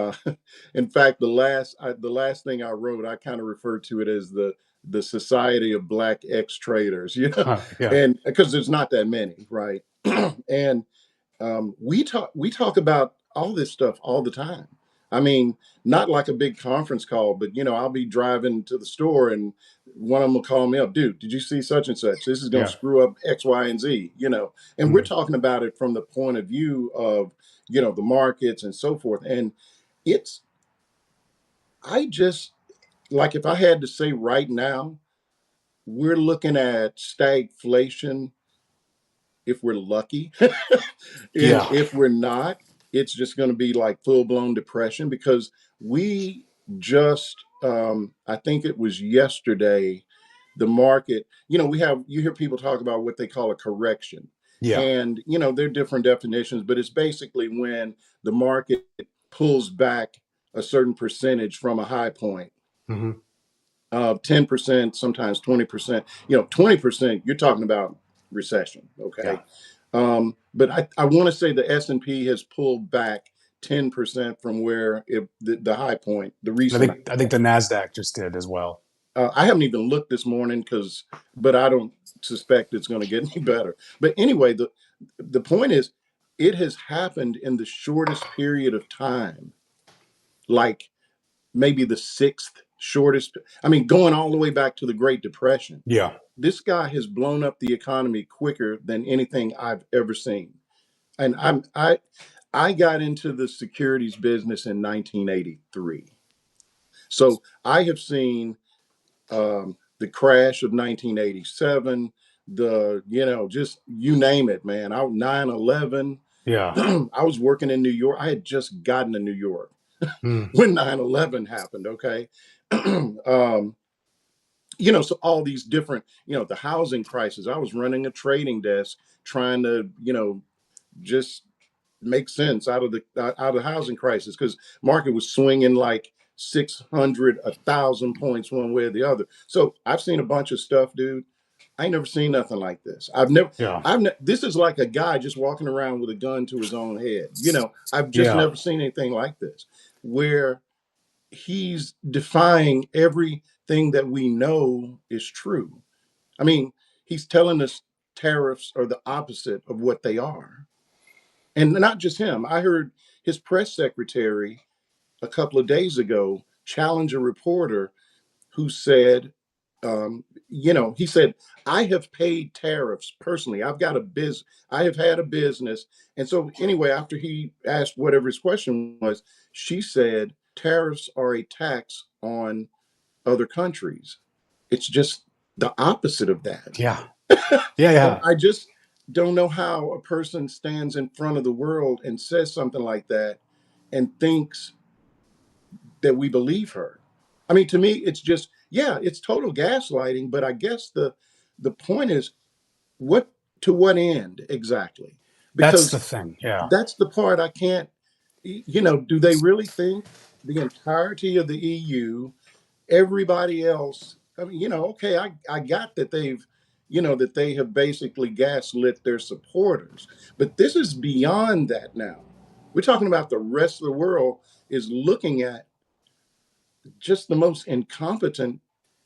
in fact, the last thing I wrote, I kind of referred to it as the Society of Black Ex Traders, Yeah. and because there's not that many, right? And we talk about all this stuff all the time. I mean, not like a big conference call, but I'll be driving to the store and one of them will call me up, dude. Did you see such and such? This is going to Yeah. screw up X, Y, and Z. And we're Mm. talking about it from the point of view of the markets and so forth. And it's I just like if I had to say right now, we're looking at stagflation if we're lucky. And Yeah. if we're not, it's just going to be like full blown depression because we just, I think it was yesterday, the market, you hear people talk about what they call a correction. Yeah. And, there are different definitions, but it's basically when the market pulls back a certain percentage from a high point. Hmm. 10%, sometimes 20%. 20%, you're talking about recession, Yeah. okay? But I want to say the S&P has pulled back 10% from where the high point, the I recent high think I think point. the Nasdaq just did as well. I haven't even looked this morning but I don't suspect it's going to get any better. But anyway, the point is, it has happened in the shortest period of time, like maybe the sixth shortest. I mean, going all the way back to the Great Depression. Yeah. This guy has blown up the economy quicker than anything I've ever seen. And I got into the securities business in 1983. So I have seen the crash of 1987, just you name it, man. 9/11. Yeah. I was working in New York. I had just gotten to New York Mm. when 9/11 happened. Okay. So all these different, the housing crisis. I was running a trading desk trying to, just make sense out of the housing crisis because market was swinging like 600, 1,000 points one way or the other. So I've seen a bunch of stuff, dude. I ain't never seen nothing like this. Yeah. This is like a guy just walking around with a gun to his own head. I've just Yeah. never seen anything like this where he's defying everything that we know is true. I mean, he's telling us tariffs are the opposite of what they are. And not just him. I heard his press secretary a couple of days ago challenge a reporter who said, he said, I have paid tariffs personally. I have had a business. And so, anyway, after he asked whatever his question was, she said, tariffs are a tax on other countries. It's just the opposite of that. Yeah. Yeah. And Yeah. I just don't know how a person stands in front of the world and says something like that and thinks that we believe her. I mean, to me, it's just, yeah, it's total gaslighting. But I guess the point is, what to what end exactly? That's the Because thing. Yeah. that's the part I can't. Do they really think the entirety of the EU, everybody else? I mean, okay, I got that that they have basically gaslit their supporters, but this is beyond that now. We're talking about the rest of the world is looking at just the most incompetent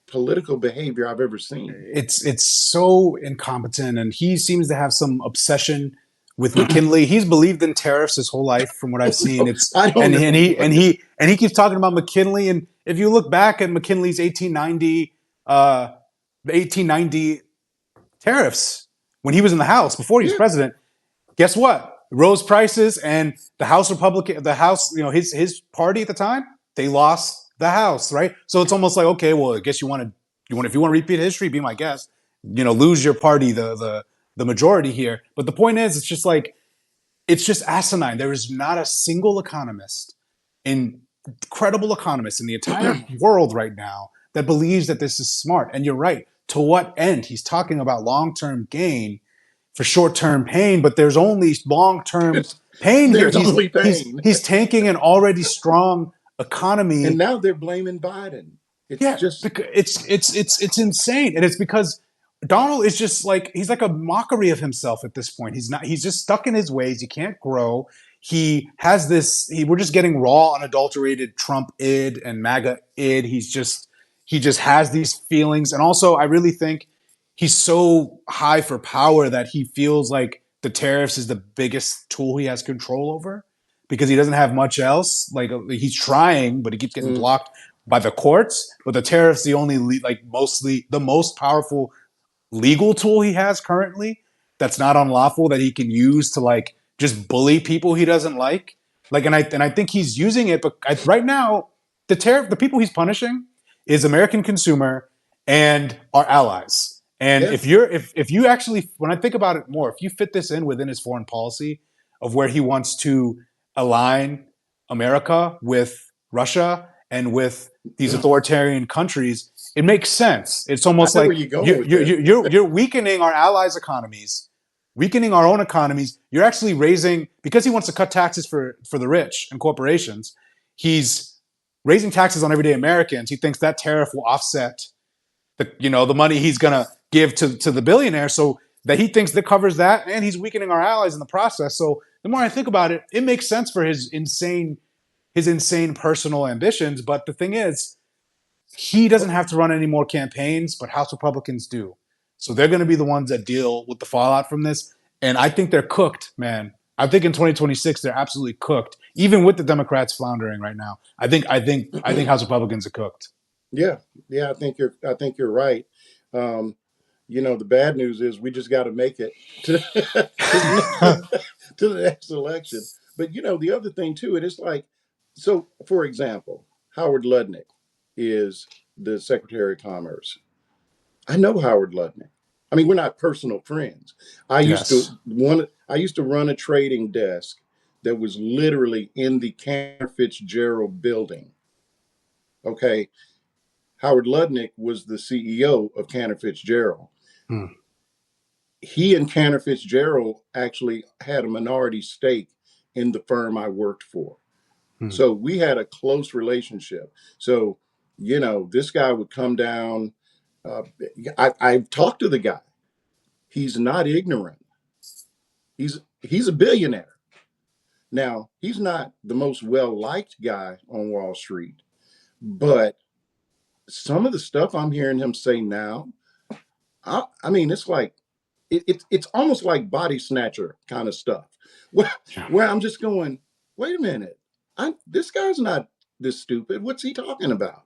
political behavior I've ever seen. It's so incompetent, and he seems to have some obsession with McKinley. He's believed in tariffs his whole life, from what I've seen. No, It's I don't know. and he keeps talking about McKinley. And if you look back at McKinley's 1890, the 1890 tariffs when he was in the House before he was Yeah, president, guess what? Rose prices, and the House Republican, the House, his party at the time, they lost the House, right? So it's almost like, okay, well, I guess if you want to repeat history, be my guest. Lose your party, the majority here. But the point is, it's just asinine. There is not a single credible economist in the entire world right now that believes that this is smart. And you're right. To what end? He's talking about long-term gain for short-term pain, but there's only long-term pain here. there's He's only he's pain. he's tanking an already strong And economy. now they're blaming Biden. It's Yeah, just, because it's insane, and it's because Donald is just like he's like a mockery of himself at this point. He's not. He's just stuck in his ways. He can't grow. He has this. We're just getting raw, unadulterated Trump id and MAGA id. He just has these feelings, and also I really think he's so high for power that he feels like the tariffs is the biggest tool he has control over because he doesn't have much else. Like he's trying, but he keeps getting mm, blocked by the courts. But the tariffs the only mostly the most powerful legal tool he has currently that's not unlawful that he can use to just bully people he doesn't like. And I think he's using it, but right now the people he's punishing is American consumer and our allies. And yeah, if you actually, when I think about it more, if you fit this in within his foreign policy of where he wants to align America with Russia and with these authoritarian countries, it makes sense. It's I almost know where like you're going with this. you're weakening our allies' economies, weakening our own economies. You're actually raising, because he wants to cut taxes for the rich and corporations. He's raising taxes on everyday Americans. He thinks that tariff will offset the money he's gonna give to the billionaire. So that he thinks that covers that, and he's weakening our allies in the process. So the more I think about it, it makes sense for his insane personal ambitions. But the thing is, he doesn't have to run any more campaigns, but House Republicans do. So they're going to be the ones that deal with the fallout from this. And I think they're cooked, man. I think in 2026 they're absolutely cooked, even with the Democrats floundering right now. I think House Republicans are cooked. Yeah, yeah, I think you're right. Um, the bad news is we just got to make it to to the next to the next election. But the other thing too, it is like, so for example, Howard Lutnick is the Secretary of Commerce. I know Howard Lutnick. I mean, we're not personal friends. Yes. I used to run a trading desk that was literally in the Cantor Fitzgerald building. Okay. Howard Lutnick was the CEO of Cantor Fitzgerald. Hmm. He and Cantor Fitzgerald actually had a minority stake in the firm I worked for. Hmm. So we had a close relationship. So, this guy would come down. Uh, I've talked to the guy. He's not ignorant. He's a billionaire. Now, he's not the most well liked guy on Wall Street, but some of the stuff I'm hearing him say now, I mean, it's like it's almost like body snatcher kind of stuff, where, Yeah. where I'm just going, wait a minute, this guy's not this stupid. What's he talking about?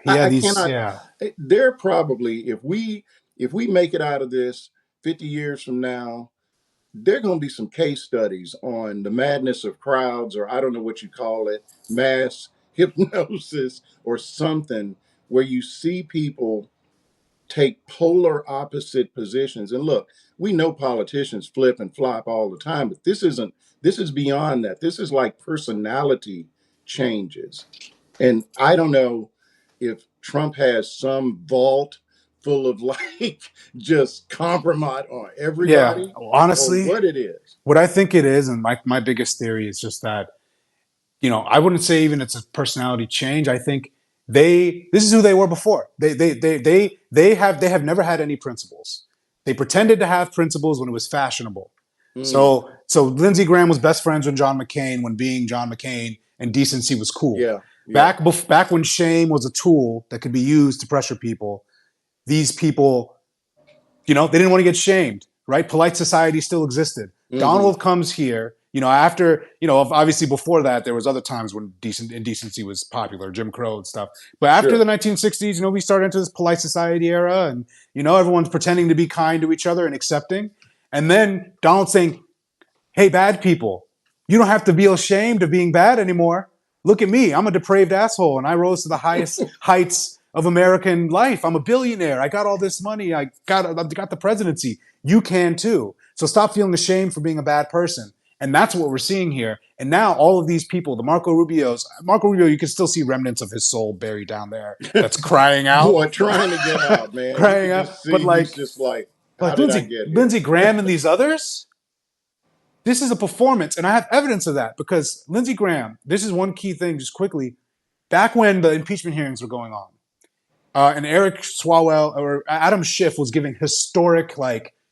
Yeah. I These. cannot. Yeah. They're probably, if we make it out of this 50 years from now, there are going to be some case studies on the madness of crowds, or I don't know what you call it, mass hypnosis or something, where you see people take polar opposite positions. And look, we know politicians flip and flop all the time, but this is beyond that. This is like personality changes. And I don't know if Trump has some vault full of like just compromise on Yeah, everybody or honestly, what it is. what I think it is, and my biggest theory is just that, I wouldn't say even it's a personality change. I think this is who they were before. They have never had any principles. They pretended to have principles when it was fashionable. Mm, So Lindsey Graham was best friends with John McCain when being John McCain and decency was cool. yeah, yeah, Back when shame was a tool that could be used to pressure people, these people, they didn't want to get shamed, right? Polite society still existed. hmm, Donald comes here, after, obviously before that, there was other times when indecency was popular, Jim Crow and stuff. But after the sure. 1960s, we started into this polite society era, and, everyone's pretending to be kind to each other and accepting. And then Donald saying, hey, bad people, you don't have to be ashamed of being bad anymore. Look at me. I'm a depraved asshole, and I rose to the highest heights of American life. I'm a billionaire. I got all this money. I got the presidency. You can too. So stop feeling ashamed for being a bad person. And that's what we're seeing here. And now all of these people, the Marco Rubio, you can still see remnants of his soul buried down there. That's crying out, Boy, trying to get out, man. You crying could out. just But see he's just like, how did I get here? Lindsey Graham and these others, this is a performance, and I have evidence of that because Lindsey Graham. This is one key thing, just quickly. Back when the impeachment hearings were going on, and Eric Swalwell or Adam Schiff was giving historic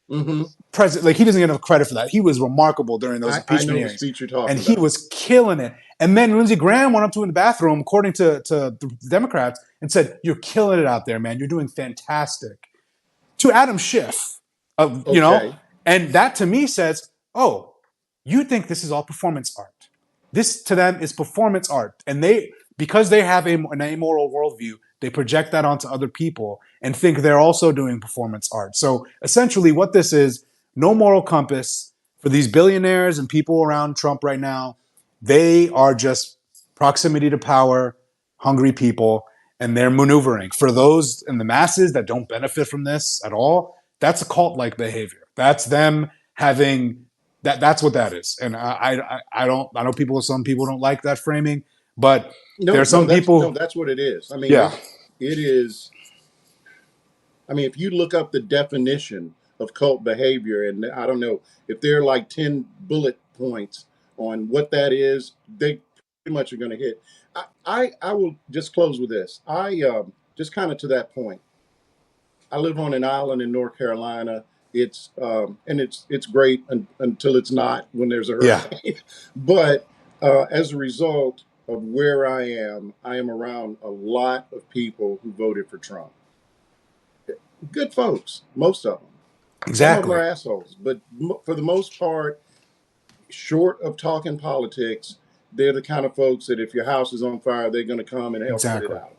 Hmm. president. Like he doesn't get enough credit for that. He was remarkable during those I impeachment know the hearings, speech you're and talking he about. was killing it. And then Lindsey Graham went up to him in the bathroom, according to the Democrats, and said, "You're killing it out there, man. You're doing fantastic." To Adam Schiff, Okay. and that to me says, "Oh, you think this is all performance art? This to them is performance art, and because they have an amoral worldview, they project that onto other people and think they're also doing performance art. So essentially, what this is, no moral compass for these billionaires and people around Trump right now. They are just proximity to power, hungry people, and they're maneuvering. For those in the masses that don't benefit from this at all, that's a cult-like behavior. That's them having that. That's what that is. And I don't. I know some people don't like that framing, but there No, are no, some that's no, people. that's what it is. I mean, Yeah, it is. I mean, if you look up the definition of cult behavior, and I don't know if there are like 10 bullet points on what that is, they pretty much are going to hit. I will just close with this. Just kind of to that point. I live on an island in North Carolina. It's great until it's not when there's a yeah, hurricane. But as a result of where I am around a lot of people who voted for Trump. Good folks, most of them. Some of them are exactly, assholes, but for the most part, short of talking politics, they're the kind of folks that if your house is on fire, they're going to come and help put it exactly, out.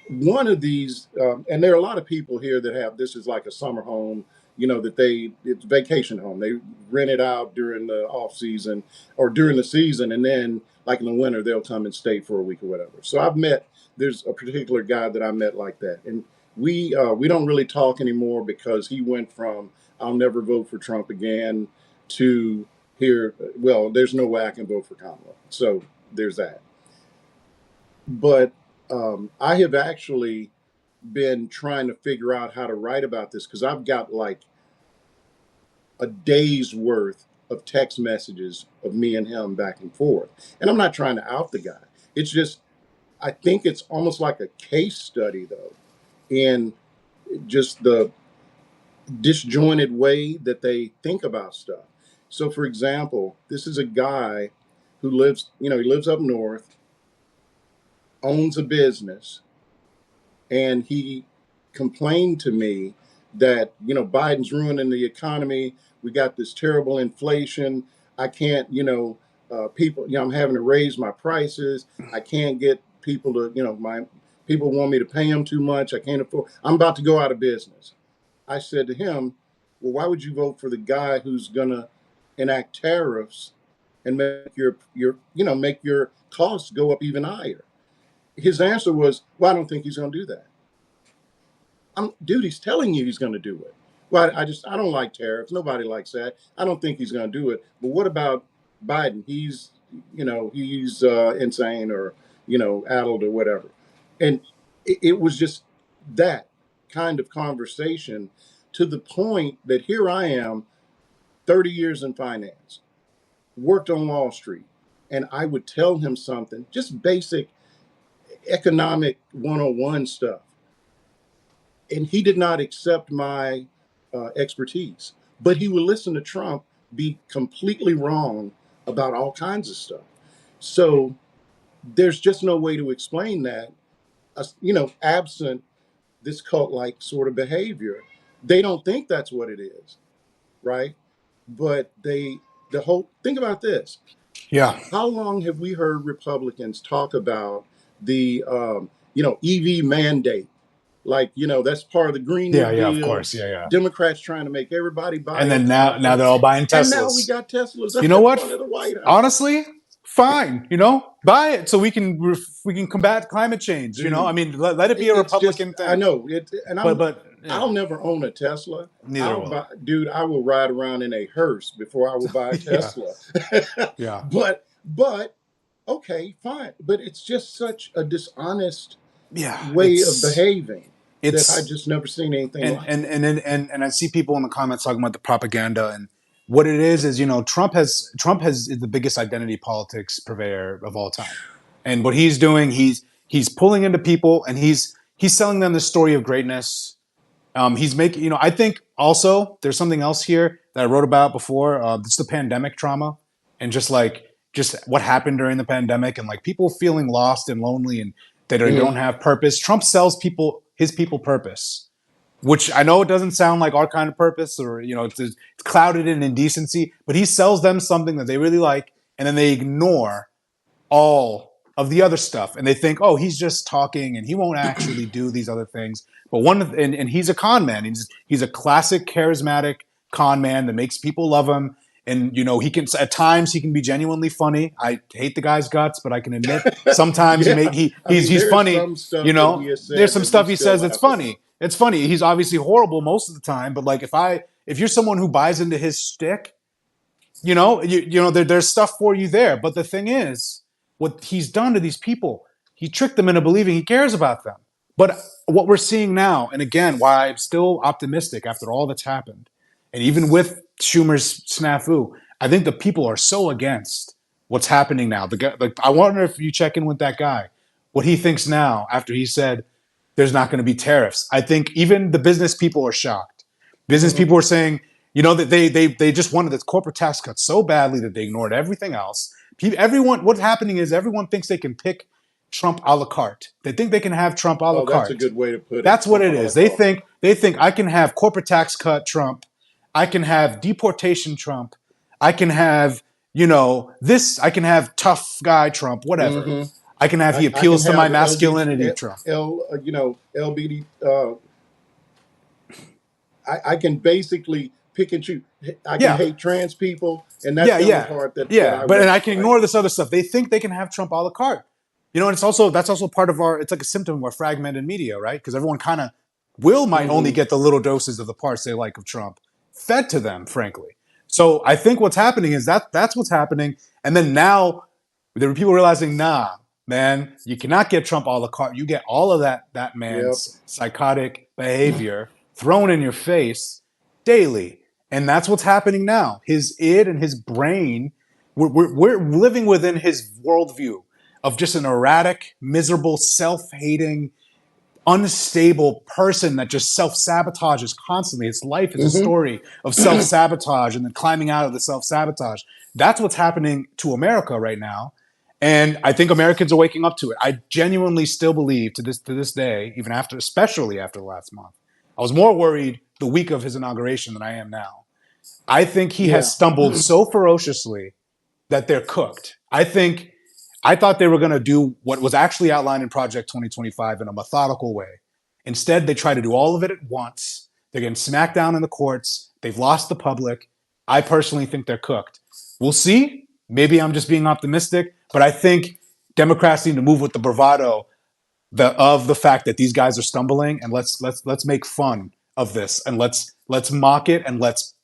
One of these, and there are a lot of people here that have this is like a summer home, that it's vacation home. They rent it out during the off season or during the season, and then like in the winter they'll come and stay for a week or whatever. So there's a particular guy that I met like that, and we don't really talk anymore because he went from I'll never vote for Trump again to here. Well, there's no way I can vote for Kamala, so there's that. But I have actually been trying to figure out how to write about this because I've got like a day's worth of text messages of me and him back and forth. And I'm not trying to out the guy. It's just, I think it's almost like a case study, though, in just the disjointed way that they think about stuff. So, for example, this is a guy who he lives up north, owns a business, and he complained to me that Biden's ruining the economy. We got this terrible inflation. I can't, people, I'm having to raise my prices. I can't get people to, my people want me to pay them too much. I can't afford. I'm about to go out of business. I said to him, well, why would you vote for the guy who's gonna enact tariffs and make make your costs go up even higher? His answer was, well, I don't think he's going to do that. Dude, he's telling you he's going to do it. Well, I don't like tariffs. Nobody likes that. I don't think he's going to do it. But what about Biden? he's insane or addled or whatever. And it was just that kind of conversation, to the point that here I am, 30 years in finance, worked on Wall Street, and I would tell him something, just basic economic 101 stuff, and he did not accept my expertise. But he would listen to Trump be completely wrong about all kinds of stuff. So there's just no way to explain that, absent this cult-like sort of behavior. They don't think that's what it is, right? But the whole think about this. Yeah. How long have we heard Republicans talk about the EV mandate? Like, that's part of the Green New Yeah. Yeah. Of Deal. course. Yeah. Yeah. Democrats trying to make everybody buy And a, then a, now a they're all buying and now we Teslas. got Teslas You up know in what? front of the White House. Honestly, fine. Buy it so we can combat climate change. Dude, I mean, let it be a it's just, Republican I thing. know it, and But I'll yeah, never own a Tesla. neither will I. I will ride around in a hearse before I will buy a Yeah. Tesla. Yeah. but okay, fine. But it's just such a dishonest Yeah. way of behaving that I It's just never seen anything and like. and I see people in the comments talking about the propaganda, and what it is Trump is the biggest identity politics purveyor of all time. And what he's doing, he's pulling into people, and he's selling them the story of greatness. He's making, I think also there's something else here that I wrote about before. It's the pandemic trauma, and just what happened during the pandemic, and like people feeling lost and lonely, and that they Mhm. don't have purpose. Trump sells his people purpose, which I know it doesn't sound like our kind of purpose, or it's clouded in indecency, but he sells them something that they really like, and then they ignore all of the other stuff, and they think, oh, he's just talking and he won't actually do these other things. But and he's a con man. He's a classic charismatic con man that makes people love him. And he can, at times, he can be genuinely funny. I hate the guy's guts, but I can admit sometimes Yeah, I mean, he's there's funny. some stuff that he has There's said some that we stuff he still says that's laugh about. funny. It's funny. He's obviously horrible most of the time, but like if you're someone who buys into his shtick, there's stuff for you there. But the thing is, what he's done to these people, he tricked them into believing he cares about them. But what we're seeing now, and again, why I'm still optimistic after all that's happened, and even with Schumer's snafu, I think the people are so against what's happening now. The guy, like, I wonder if you check in with that guy, what he thinks now after he said there's not going to be tariffs. I think even the business people are shocked. Business Hmm. people are saying, that they just wanted this corporate tax cut so badly that they ignored everything else. Everyone, what's happening is everyone thinks they can pick Trump a la carte. They think they can have Trump a la Oh, that's a carte. good way to put it. That's what Trump it a la is. They carte. think I can have corporate tax cut Trump. I can have deportation Trump. I can have, this. I can have tough guy Trump. Whatever. Hmm. I can have he I can appeals to my have masculinity Trump. LBD. I can basically pick and choose. I can Yeah, hate trans people, and that's yeah, the only yeah, part that yeah. I But and want, I can right? ignore this other stuff. They think they can have Trump a la carte. And that's also part of our. It's like a symptom of our fragmented media, right? Because everyone kind of might only Hmm. get the little doses of the parts they like of Trump fed to them, frankly. So I think what's happening is that's what's happening. And then now there are people realizing, nah, man, you cannot get Trump a la carte. You get all of that Yep. man's psychotic behavior thrown in your face daily. And that's what's happening now. His id and his brain, we're living within his worldview of just an erratic, miserable, self-hating, unstable person that just self-sabotages constantly. His life is a Hmm. story of self-sabotage and then climbing out of the self-sabotage. That's what's happening to America right now. And I think Americans are waking up to it. I genuinely still believe to this day, even after, especially after the last month, I was more worried the week of his inauguration than I am now. I think he has Yeah. stumbled so ferociously that they're cooked. I thought they were going to do what was actually outlined in Project 2025 in a methodical way. Instead, they try to do all of it at once. They're getting smacked down in the courts. They've lost the public. I personally think they're cooked. We'll see. Maybe I'm just being optimistic, but I think Democrats need to move with the bravado of the fact that these guys are stumbling, and let's make fun of this, and let's mock it, and let's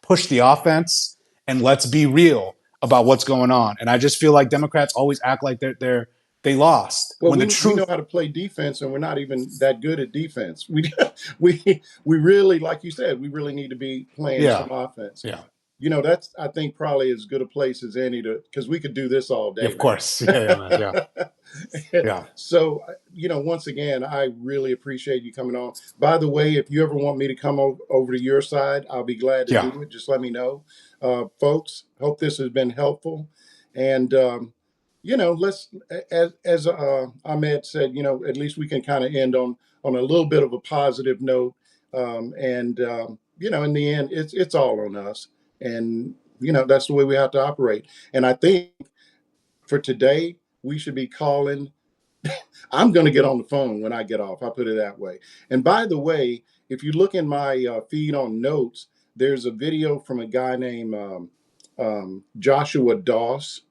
push the offense, and let's be real. about what's going on. And I just feel like Democrats always act like they lost Well, when the we know truth. how to play defense, and we're not even that good at defense. We really, like you said, we really need to be playing Yeah, some offense. yeah, That's, I think, probably as good a place as any to, because we could do this all yeah, day, of man. course. Yeah, yeah, man. Yeah, yeah. So, once again, I really appreciate you coming on. By the way, if you ever want me to come over to your side, I'll be glad to Yeah. do it. Just let me know. Folks, hope this has been helpful. And, let's, as Ahmed said, at least we can kind of end on a little bit of a positive note. In the end, it's all on us. And, that's the way we have to operate. And I think for today, we should be calling. I'm going to get on the phone when I get off. I'll put it that way. And by the way, if you look in my feed on notes, there's a video from a guy named Joshua Doss,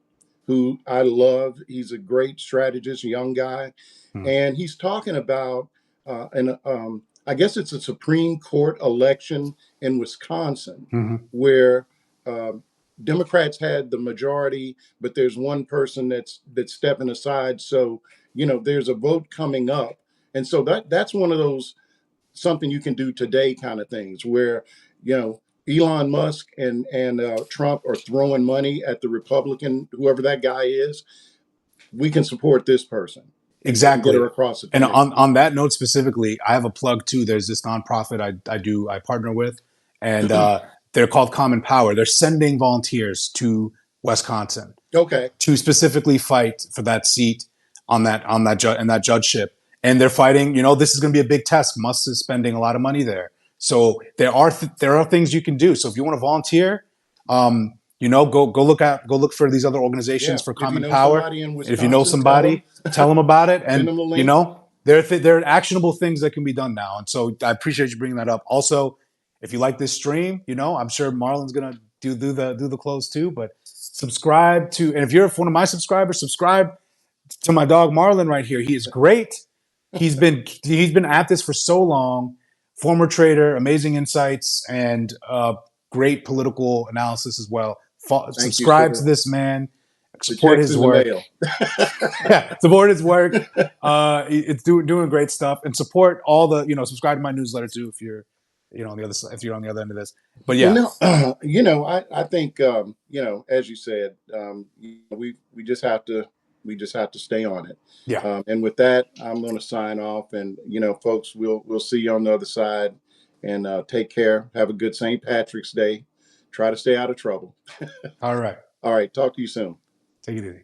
who I love. He's a great strategist, young guy, Mm-hmm. and he's talking about I guess it's a Supreme Court election in Wisconsin Mm-hmm. where um Democrats had the majority, but there's one person that's stepping aside. So there's a vote coming up, and so that's one of those something you can do today kind of things where you know Elon Musk and Trump are throwing money at the Republican, whoever that guy is. We can support this person and get her Exactly. across the And finish line. on that note specifically, I have a plug too. There's this nonprofit I partner with, and they're called Common Power. They're sending volunteers to Wisconsin Okay. to specifically fight for that seat in that judgeship. And they're fighting. This is going to be a big test. Musk is spending a lot of money there, so there are things you can do. So if you want to volunteer, go look for these other organizations Yeah. for If you Common know Power. somebody in And if you know Wisconsin, tell somebody, them. tell them about it. Send And them the link. there are actionable things that can be done now. And so I appreciate you bringing that up. Also, if you like this stream, I'm sure Marlon's gonna do the close too. But subscribe to, and if you're one of my subscribers, subscribe to my dog Marlon right here. He is great. He's been at this for so long. Former trader, amazing insights, and great political analysis as well. Thank you, Subscribe to sir. this man. The Support check's his in the work. mail. Yeah, support his work. It's doing great stuff, and support all the subscribe to my newsletter too if you're on the other side, if you're on the other end of this. But Well, yeah, no, I think as you said, we just have to stay on it. yeah. And with that, I'm going to sign off. And folks, we'll see you on the other side. And take care. Have a good St. Patrick's Day. Try to stay out of trouble. All right, All right. Talk to you soon. take it easy.